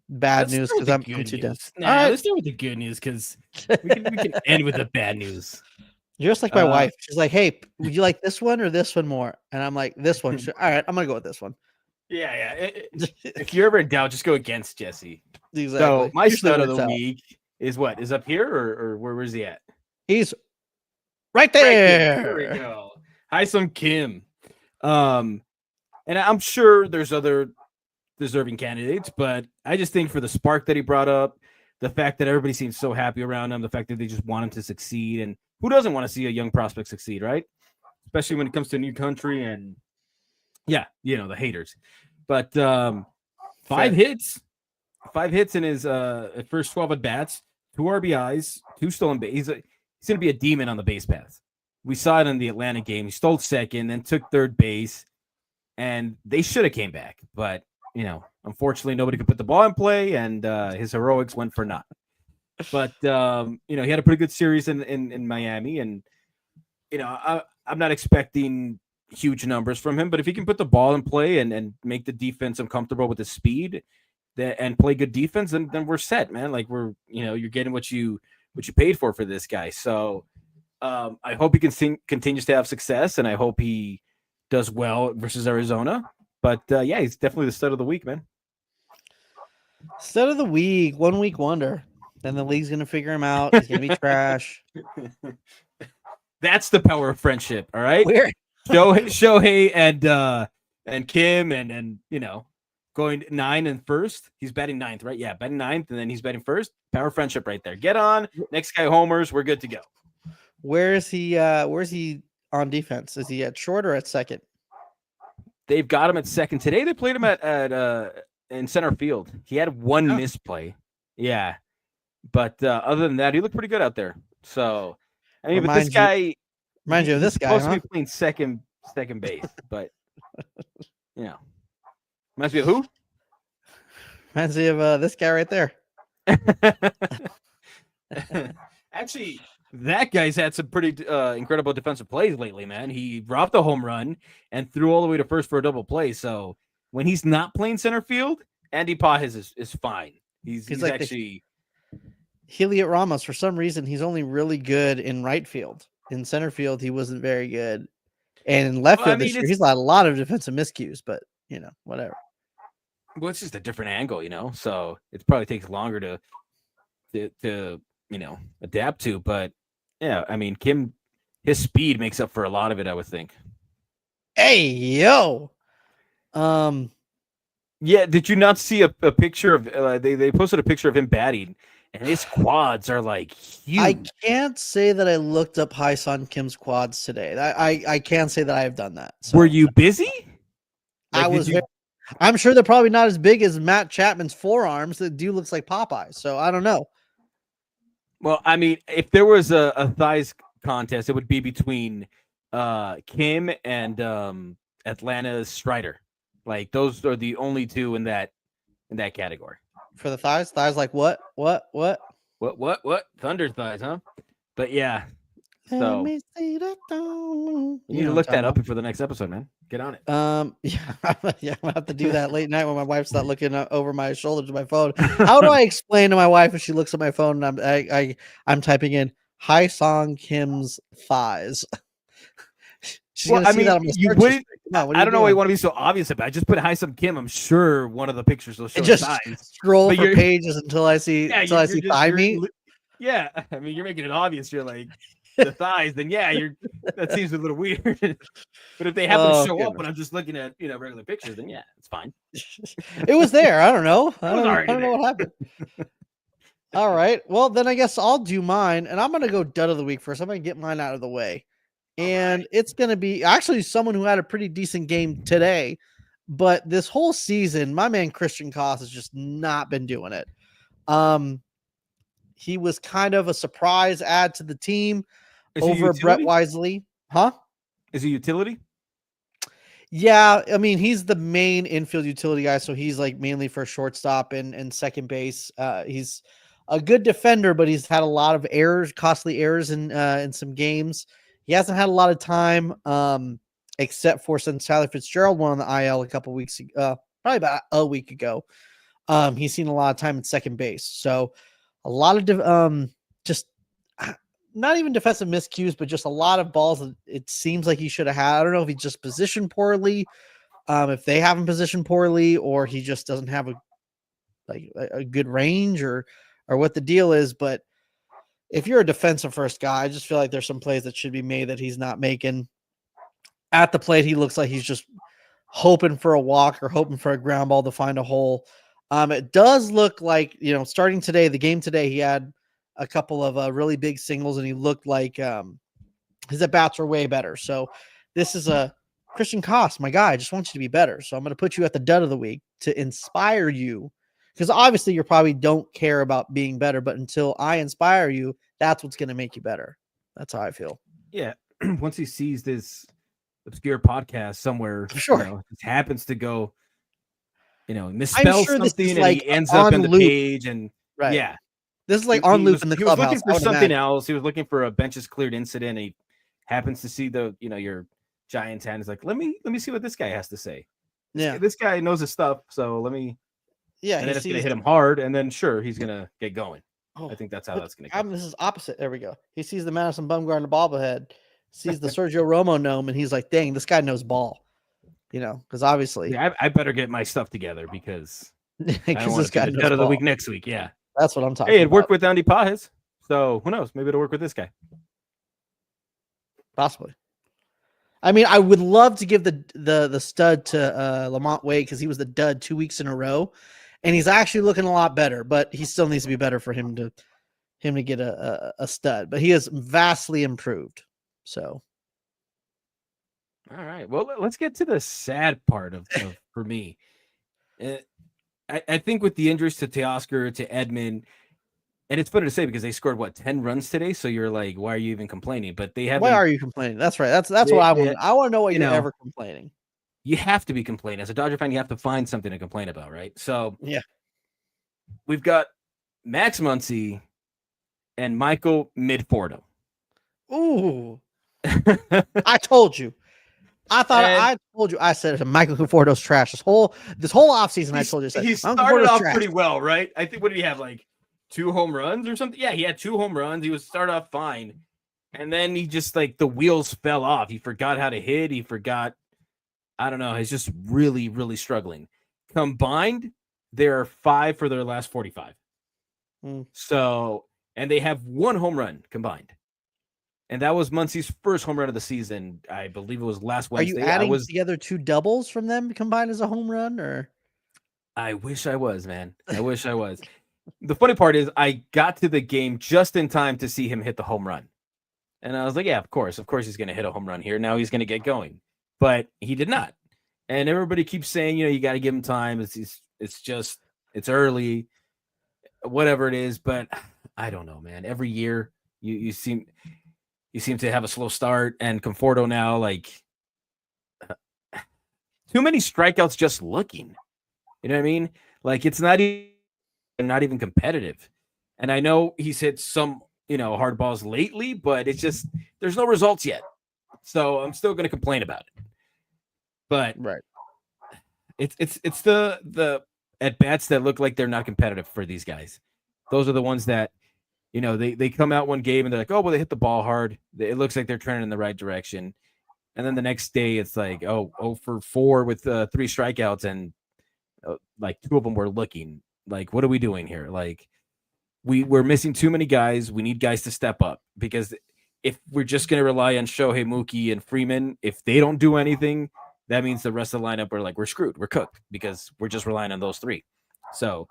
Bad news because I'm too dense. Nah, all right, let's start with the good news because we can end with the bad news. You're just like my wife. She's like, "Hey, would you like this one or this one more?" And I'm like, "This one." All right, I'm gonna go with this one. Yeah. If you're ever in doubt, just go against Jesse. Exactly. So my stud of the week is what? Is up here or where's he at? He's right there. There we go. Hi-Sung Kim. And I'm sure there's other deserving candidates, but I just think for the spark that he brought up, the fact that everybody seems so happy around him, the fact that they just want him to succeed, and who doesn't want to see a young prospect succeed, right? Especially when it comes to a new country and the haters. But 5 hits in his first 12 at bats, 2 RBIs, 2 stolen base. He's going to be a demon on the base paths. We saw it in the Atlanta game. He stole second, then took third base, and they should have came back. But, unfortunately, nobody could put the ball in play, and his heroics went for naught. But, he had a pretty good series in Miami, and, I'm not expecting huge numbers from him, but if he can put the ball in play and make the defense uncomfortable with his speed and play good defense, then we're set, man. Like you're getting what you paid for this guy. So I hope he continues to have success, and I hope he does well versus Arizona. But he's definitely the stud of the week, man. Stud of the week, 1 week wonder. Then the league's gonna figure him out. He's gonna be trash. That's the power of friendship. All right. Weird. Shohei and Kim and going 9 and first. He's batting 9th, right? Yeah, batting 9th, and then he's batting first. Power of friendship right there. Get on. Next guy homers. We're good to go. Where's he on defense? Is he at short or at second? They've got him at second. Today they played him at in center field. He had 1 misplay. Yeah. But other than that, he looked pretty good out there. So but this guy reminds you of this guy. Supposed to be playing second base, but reminds me of who? Reminds me of this guy right there. Actually, that guy's had some pretty incredible defensive plays lately, man. He dropped a home run and threw all the way to first for a double play. So when he's not playing center field, Andy Pajes is fine. He's like actually Heliot Ramos. For some reason, he's only really good in right field. In center field, he wasn't very good. And in left field this year, he's had a lot of defensive miscues, but whatever. Well, it's just a different angle, so it probably takes longer to adapt to. But yeah, I mean, Kim, his speed makes up for a lot of it, I would think. Hey, yo. Yeah, did you not see a picture of they posted a picture of him batting, and his quads are like huge. I can't say that I looked up Hi-Sung Kim's quads today. I can't say that I have done that. So. Were you busy? I'm sure they're probably not as big as Matt Chapman's forearms. The dude looks like Popeye, so I don't know. Well, I mean, if there was a thighs contest, it would be between Kim and Atlanta's Strider. Like those are the only two in that category. For the thighs like what? Thunder thighs, huh? But yeah, Let so me see that thong. you need to look that up for the next episode, man. Get on it. Yeah, I'm gonna have to do that late night when my wife's not looking over my shoulder to my phone. How do I explain to my wife if she looks at my phone and I'm typing in Hi Song Kim's thighs? She's gonna see that on my you search wouldn't. history. Come on, what are I you don't know why you doing? want to be so obvious about it. Just put Hi Some Kim. I'm sure one of the pictures will show And just thighs. scroll But for you're- pages until I see thigh meat. Yeah, I mean, you're making it obvious. You're like the thighs. Then yeah, that seems a little weird. But if they happen to show up, and I'm just looking at regular pictures, then yeah, it's fine. It was there. I don't know. I already don't know there. what happened. All right. Well, then I guess I'll do mine, and I'm gonna go dud of the week first. I'm gonna get mine out of the way, and it's gonna be actually someone who had a pretty decent game today, but this whole season, my man Christian Koss has just not been doing it. He was kind of a surprise add to the team over Brett Wisely, huh? Is he utility? Yeah, I mean, he's the main infield utility guy, so he's like mainly for shortstop and second base. He's a good defender, but he's had a lot of errors, costly errors in some games. He hasn't had a lot of time, except for since Tyler Fitzgerald went on the IL a couple weeks ago, probably about a week ago. He's seen a lot of time at second base, so a lot of just not even defensive miscues, but just a lot of balls that it seems like he should have had. I don't know if he just positioned poorly, if they have him positioned poorly, or he just doesn't have a good range or what the deal is. But if you're a defensive first guy, I just feel like there's some plays that should be made that he's not making. At the plate, he looks like he's just hoping for a walk or hoping for a ground ball to find a hole. It does look like, starting today, the game today, he had a couple of really big singles, and he looked like his at-bats were way better. So this is a Christian Koss, my guy. I just want you to be better. So I'm going to put you at the dud of the week to inspire you, because obviously you probably don't care about being better, but until I inspire you, that's what's going to make you better. That's how I feel. Yeah. Once he sees this obscure podcast somewhere, Sure. it happens to go, misspell sure this something, is and like he ends up on in the loop. page, and Right. yeah. This is like on loop in the clubhouse. He was looking for something else. He was looking for a benches cleared incident. And he happens to see your Giants hand. He's like, let me see what this guy has to say. Yeah. This guy knows his stuff. So let me. Yeah. And then it's going to hit him hard. And then sure, he's going to get going. I think that's how that's going to go. This is opposite. There we go. He sees the Madison Bumgarner bobblehead, sees the Sergio Romo gnome, and he's like, dang, this guy knows ball. Because obviously. Yeah, I better get my stuff together because this guy knows out of the ball. week next week. Yeah. That's what I'm talking about. Hey, it worked with Andy Pajes. So who knows? Maybe it'll work with this guy. Possibly. I mean, I would love to give the stud to Lamont Wade, because he was the dud 2 weeks in a row, and he's actually looking a lot better, but he still needs to be better for him to get a stud. But he has vastly improved. So. All right. Well, let's get to the sad part of for me. I think with the injuries to Teoscar, to Edmund, and it's better to say because they scored 10 runs today. So you're like, why are you even complaining? But they haven't. Why are you complaining? That's right. That's what I want. I want to know why you're ever complaining. You have to be complaining as a Dodger fan. You have to find something to complain about, right? So yeah, we've got Max Muncy and Michael Midfordo. Ooh, I told you. I told you. I said Michael Conforto's trash. This whole offseason, I told you. He started off pretty well, right? I think, what did he have, like 2 home runs or something? Yeah, he had 2 home runs. He started off fine. And then he just, like, the wheels fell off. He forgot how to hit. He forgot, I don't know. He's just really, really struggling. Combined, there are 5 for their last 45. So, and they have 1 home run combined. And that was Muncy's first home run of the season. I believe it was last Wednesday. Are you adding together 2 doubles from them combined as a home run, or? I wish I was, man. I wish I was. The funny part is I got to the game just in time to see him hit the home run. And I was like, yeah, of course he's going to hit a home run here. Now he's going to get going. But he did not. And everybody keeps saying, you got to give him time. It's early, whatever it is. But I don't know, man. Every year you seem to have a slow start, and Conforto now, like, too many strikeouts just looking. You know what I mean? Like, it's not even competitive. And I know he's hit some, hard balls lately, but it's just there's no results yet. So I'm still going to complain about it. But Right. it's the at bats that look like they're not competitive for these guys. Those are the ones that they come out one game and they're like, oh well, they hit the ball hard. It looks like they're trending in the right direction. And then the next day it's like, oh for 4 with 3 strikeouts and like 2 of them were looking. Like, what are we doing here? Like, we're missing too many guys. We need guys to step up, because if we're just going to rely on Shohei, Mookie, and Freeman, if they don't do anything, that means the rest of the lineup are like, we're screwed. We're cooked because we're just relying on those 3. So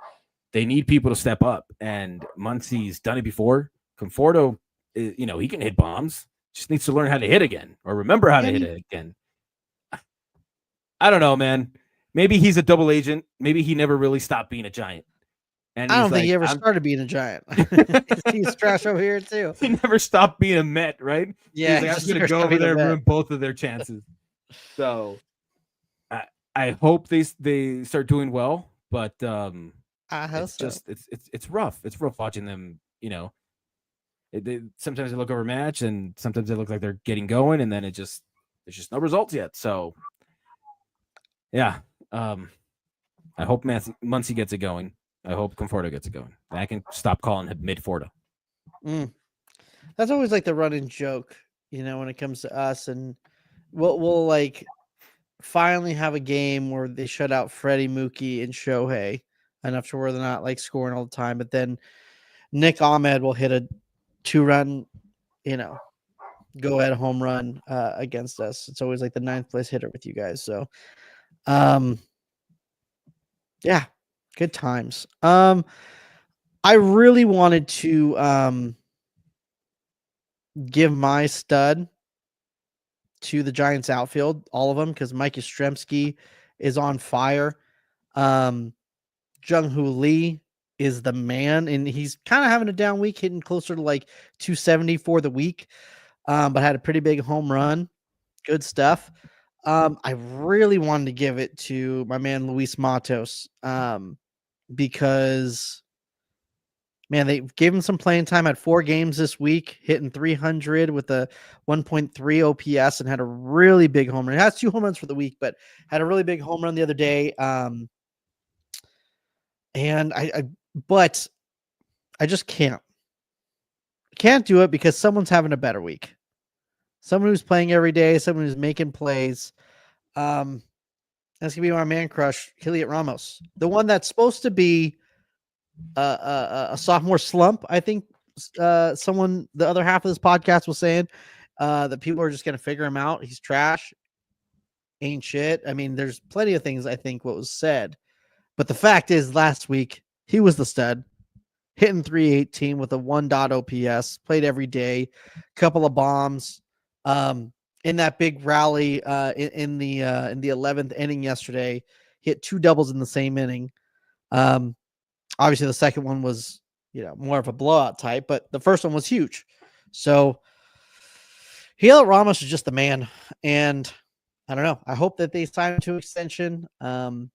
they need people to step up. And Muncy's done it before. Conforto, he can hit bombs. Just needs to learn how to hit again, or remember how to hit it again. I don't know, man. Maybe he's a double agent. Maybe he never really stopped being a Giant. And I don't think he ever started being a Giant. He's trash over here too. He never stopped being a Met, right? Yeah, he's like, I'm going to go over there and ruin both of their chances. So I hope they start doing well, but I hope it's just it's rough. It's rough watching them. Sometimes they look overmatched, and sometimes they look like they're getting going, and then there's just no results yet. So yeah, I hope Muncy gets it going. I hope Conforto gets it going. I can stop calling him mid-Forto. That's always like the running joke, when it comes to us, and we'll like finally have a game where they shut out Freddie, Mookie, and Shohei enough to where they're not like scoring all the time. But then Nick Ahmed will hit a 2-run, go ahead home run against us. It's always like the 9th place hitter with you guys. So, yeah, good times. I really wanted to give my stud to the Giants outfield, all of them, because Mike Yastrzemski is on fire. Jung-Hoo Lee is the man, and he's kind of having a down week, hitting closer to like 270 for the week, but had a pretty big home run. Good stuff. I really wanted to give it to my man Luis Matos, because man, they gave him some playing time. Had 4 games this week, hitting 300 with a 1.3 OPS, and had a really big home run. He has 2 home runs for the week, but had a really big home run the other day. And but I just can't do it, because someone's having a better week. Someone who's playing every day, someone who's making plays. That's gonna be my man crush, Heliot Ramos, the one that's supposed to be a sophomore slump. I think the other half of this podcast was saying that people are just gonna figure him out. He's trash, ain't shit. I mean, there's plenty of things I think what was said, but the fact is, last week he was the stud, hitting 318 with a 1 OPS, played every day, couple of bombs. In that big rally in the 11th inning yesterday, hit 2 doubles in the same inning. Obviously the second one was, more of a blowout type, but the first one was huge. So Heliot Ramos is just the man, and I don't know. I hope that they sign him to extension. But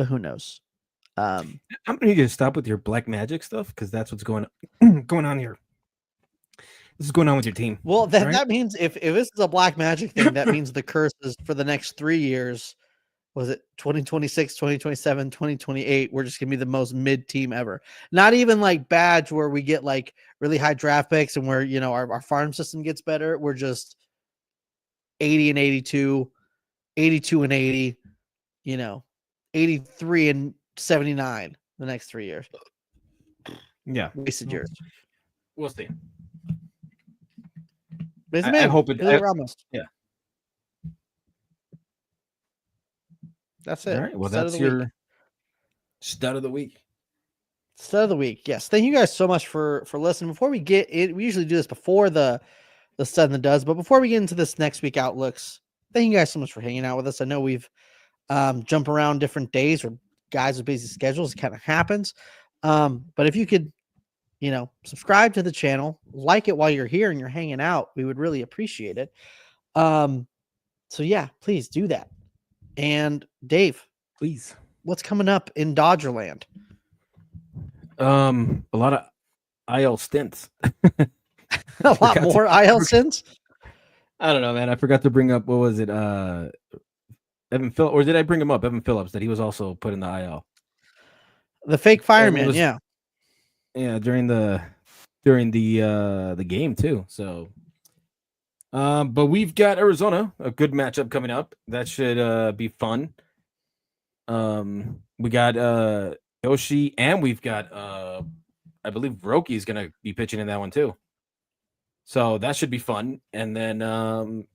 who knows? I'm gonna need you to stop with your black magic stuff, because that's what's going on here. This is going on with your team. Well, that means if this is a black magic thing, that means the curse is for the next 3 years. Was it 2026, 2027, 2028? We're just gonna be the most mid team ever. Not even like badge where we get like really high draft picks and where our farm system gets better. We're just 80 and 82, 82 and 80, 83 and 79 the next 3 years. Yeah, wasted years. We'll see. I hope it. Ramos. Yeah, that's it. All right. Well, that's your stud of the week. Stud of the week. Yes. Thank you guys so much for listening. Before we get it, we usually do this before the stud and the duds, but before we get into this next week outlooks, thank you guys so much for hanging out with us. I know we've jumped around different days, or guys with busy schedules. It kind of happens. But if you could, subscribe to the channel, like it while you're here and you're hanging out, we would really appreciate it. So yeah, please do that. And Dave, please, what's coming up in Dodgerland? A lot of IL stints. A lot more IL stints. I don't know, man. I forgot to bring up what was it? Evan Phillips, or did I bring him up? Evan Phillips, that he was also put in the IL. The fake fireman, yeah, during the game too. So, But we've got Arizona, a good matchup coming up. That should be fun. We got Yoshi, and we've got I believe Roki is gonna be pitching in that one too. So that should be fun. And then I'm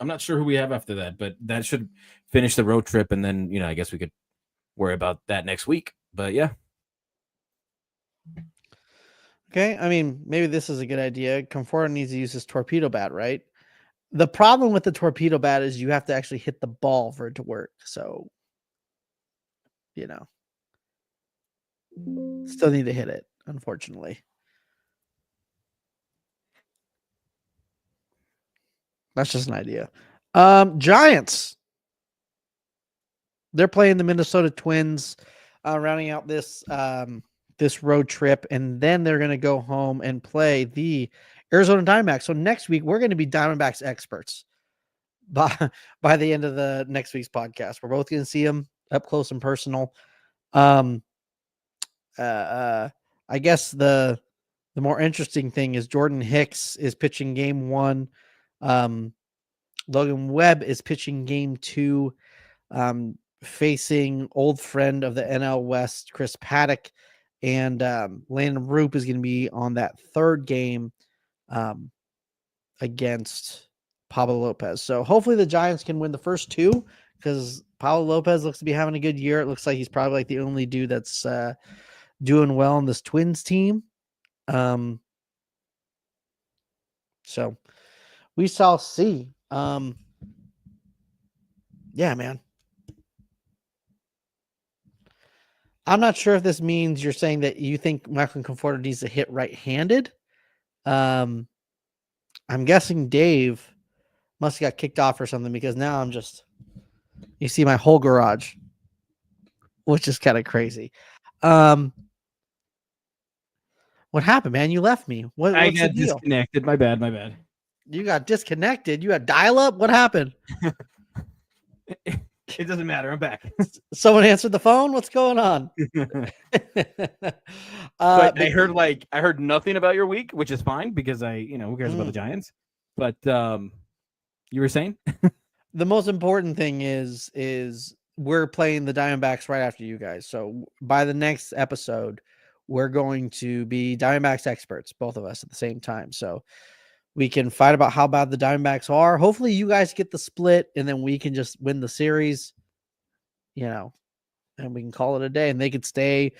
not sure who we have after that, but that should finish the road trip. And then, I guess we could worry about that next week. But yeah. okay. I mean, maybe this is a good idea. Conforto needs to use his torpedo bat, right? The problem with the torpedo bat is you have to actually hit the ball for it to work. So, still need to hit it, unfortunately. That's just an idea. Giants. They're playing the Minnesota Twins, rounding out this road trip, and then they're going to go home and play the Arizona Diamondbacks. So next week we're going to be Diamondbacks experts. By the end of the next week's podcast, we're both going to see them up close and personal. I guess the more interesting thing is Jordan Hicks is pitching game 1. Logan Webb is pitching game 2, facing old friend of the NL West, Chris Paddock, and Landon Roop is going to be on that third game against Pablo Lopez. So hopefully the Giants can win the first 2, because Pablo Lopez looks to be having a good year. It looks like he's probably like the only dude that's doing well on this Twins team. So we shall see. Yeah, man. I'm not sure if this means you're saying that you think Michael Conforto needs to hit right-handed. I'm guessing Dave must have got kicked off or something, because now you see my whole garage, which is kind of crazy. What happened, man? You left me. What's I the got deal? disconnected. My bad. You got disconnected. You had dial-up. What happened? It doesn't matter. I'm back. Someone answered the phone. What's going on? I heard nothing about your week, which is fine because who cares about the Giants? But you were saying the most important thing is we're playing the Diamondbacks right after you guys. So by the next episode, we're going to be Diamondbacks experts, both of us at the same time. So we can fight about how bad the Diamondbacks are. Hopefully you guys get the split, and then we can just win the series, and we can call it a day, and they could stay,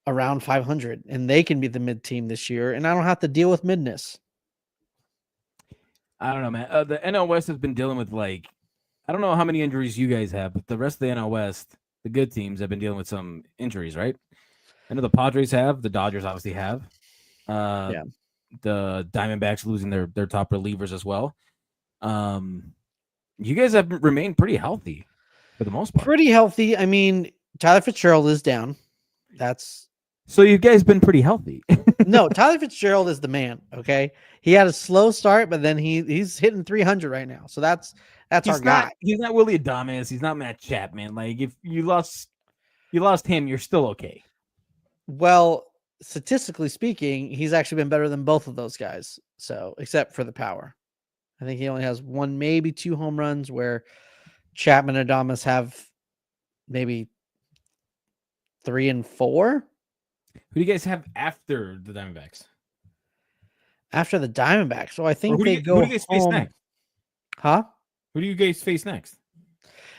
around 500, and they can be the mid team this year. And I don't have to deal with midness. I don't know, man. The NL West has been dealing with I don't know how many injuries you guys have, but the rest of the NL West, the good teams, have been dealing with some injuries, right? I know the Padres have, the Dodgers obviously have. Yeah. The Diamondbacks losing their top relievers as well. You guys have remained pretty healthy for the most part. Pretty healthy. I mean, Tyler Fitzgerald is down. So you guys been pretty healthy. No, Tyler Fitzgerald is the man. Okay, he had a slow start, but then he's hitting 300 right now. So that's our guy. He's not Willie Adames. He's not Matt Chapman. Like if you lost him, you're still okay. Well, statistically speaking, he's actually been better than both of those guys. So except for the power, I think he only has 1, maybe 2 home runs, where Chapman and Adames have maybe 3 and 4. Who do you guys have after the Diamondbacks? After the Diamondbacks, so I think who they go who do you guys face home. next? Huh? Who do you guys face next?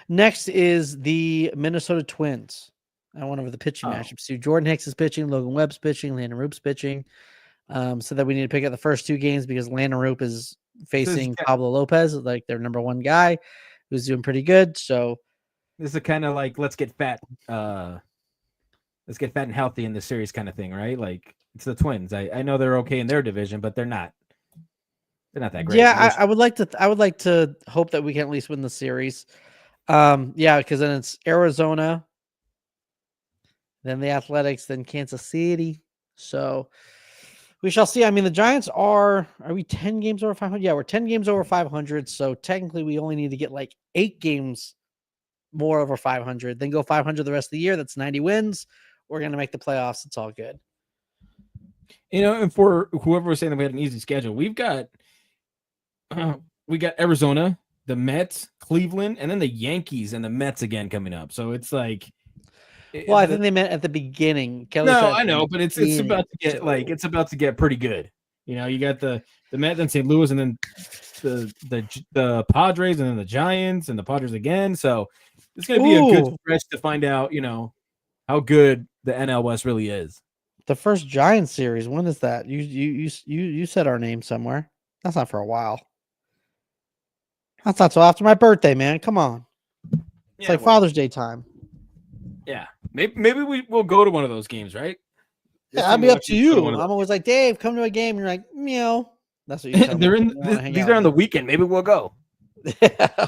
Next is the Minnesota Twins. I went over the pitching matchups too. Jordan Hicks is pitching, Logan Webb's pitching, Landon Roop's pitching. So that we need to pick up the first 2 games, because Landon Roop is facing Pablo Lopez, like their number 1 guy, who's doing pretty good. So this is kind of like let's get fat and healthy in this series kind of thing, right? Like it's the Twins. I know they're okay in their division, but they're not that great. Yeah, I would like to hope that we can at least win the series. Yeah, because then it's Arizona, then the Athletics, then Kansas City. So we shall see. I mean, the Giants are we 10 games over 500? Yeah, we're 10 games over 500. So technically we only need to get like 8 games more over 500, then go 500 the rest of the year. That's 90 wins. We're going to make the playoffs. It's all good. And for whoever was saying that we had an easy schedule, we got Arizona, the Mets, Cleveland, and then the Yankees and the Mets again coming up. So it's like, well, I think they meant at the beginning. Kelly no, said I know, but it's about to get it's about to get pretty good. You got the Mets and St. Louis, and then the Padres, and then the Giants, and the Padres again. So it's going to be a good stretch to find out, how good the NL West really is. The first Giants series. When is that? You said our name somewhere. That's not for a while. That's not so after my birthday, man. Come on. It's like Father's Day time. Yeah, maybe we'll go to one of those games, right? Yeah, I'll be up to you. I'm always like, Dave, come to a game. And you're like, meow. That's what you tell me. These are on the weekend. Maybe we'll go.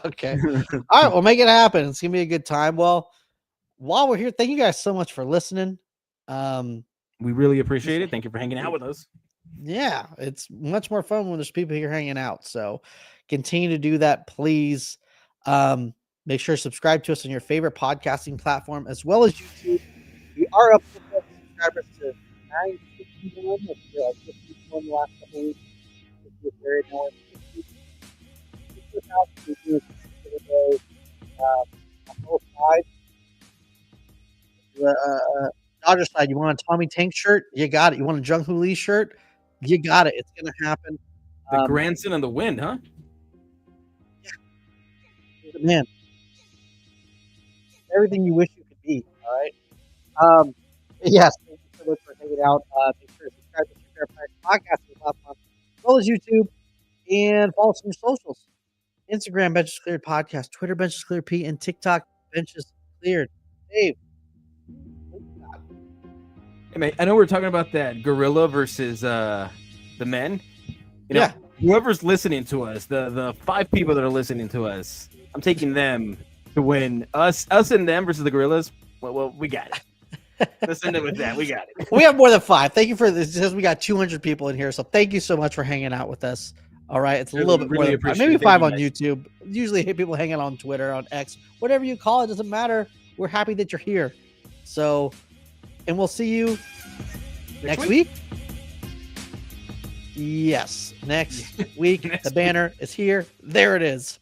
Okay. All right, we'll make it happen. It's gonna be a good time. Well, while we're here, thank you guys so much for listening. We really appreciate it. Thank you for hanging out with us. Yeah, it's much more fun when there's people here hanging out. So continue to do that, please. Make sure to subscribe to us on your favorite podcasting platform as well as YouTube. We are up to subscribers to 961. We're like 51 the last couple weeks. Very annoying. On both sides. Dodger side, you want a Tommy Tank shirt? You got it. You want a Jung Hoo Lee shirt? You got it. It's gonna happen. The grandson of the wind, huh? Yeah. Man, everything you wish you could be. All right. Yes. Thank you so much for hanging out. Make sure to subscribe to your favorite podcast platform, as well as YouTube, and follow us on your socials: Instagram Benches Cleared Podcast, Twitter Benches Cleared P, and TikTok Benches Cleared. Dave. Hey, mate, I know we're talking about that gorilla versus the men. Whoever's listening to us, the 5 people that are listening to us, I'm taking them to win. Us and them versus the gorillas. Well, we got it. Let's end it with that. We got it. We have more than 5. Thank you for this. Because we got 200 people in here, so thank you so much for hanging out with us. All right, it's a little bit more than 5. Maybe 5 on YouTube. Usually, people hanging on Twitter, on X, whatever you call it, doesn't matter. We're happy that you're here. So, and we'll see you next week. Yes, next week. The banner is here. There it is.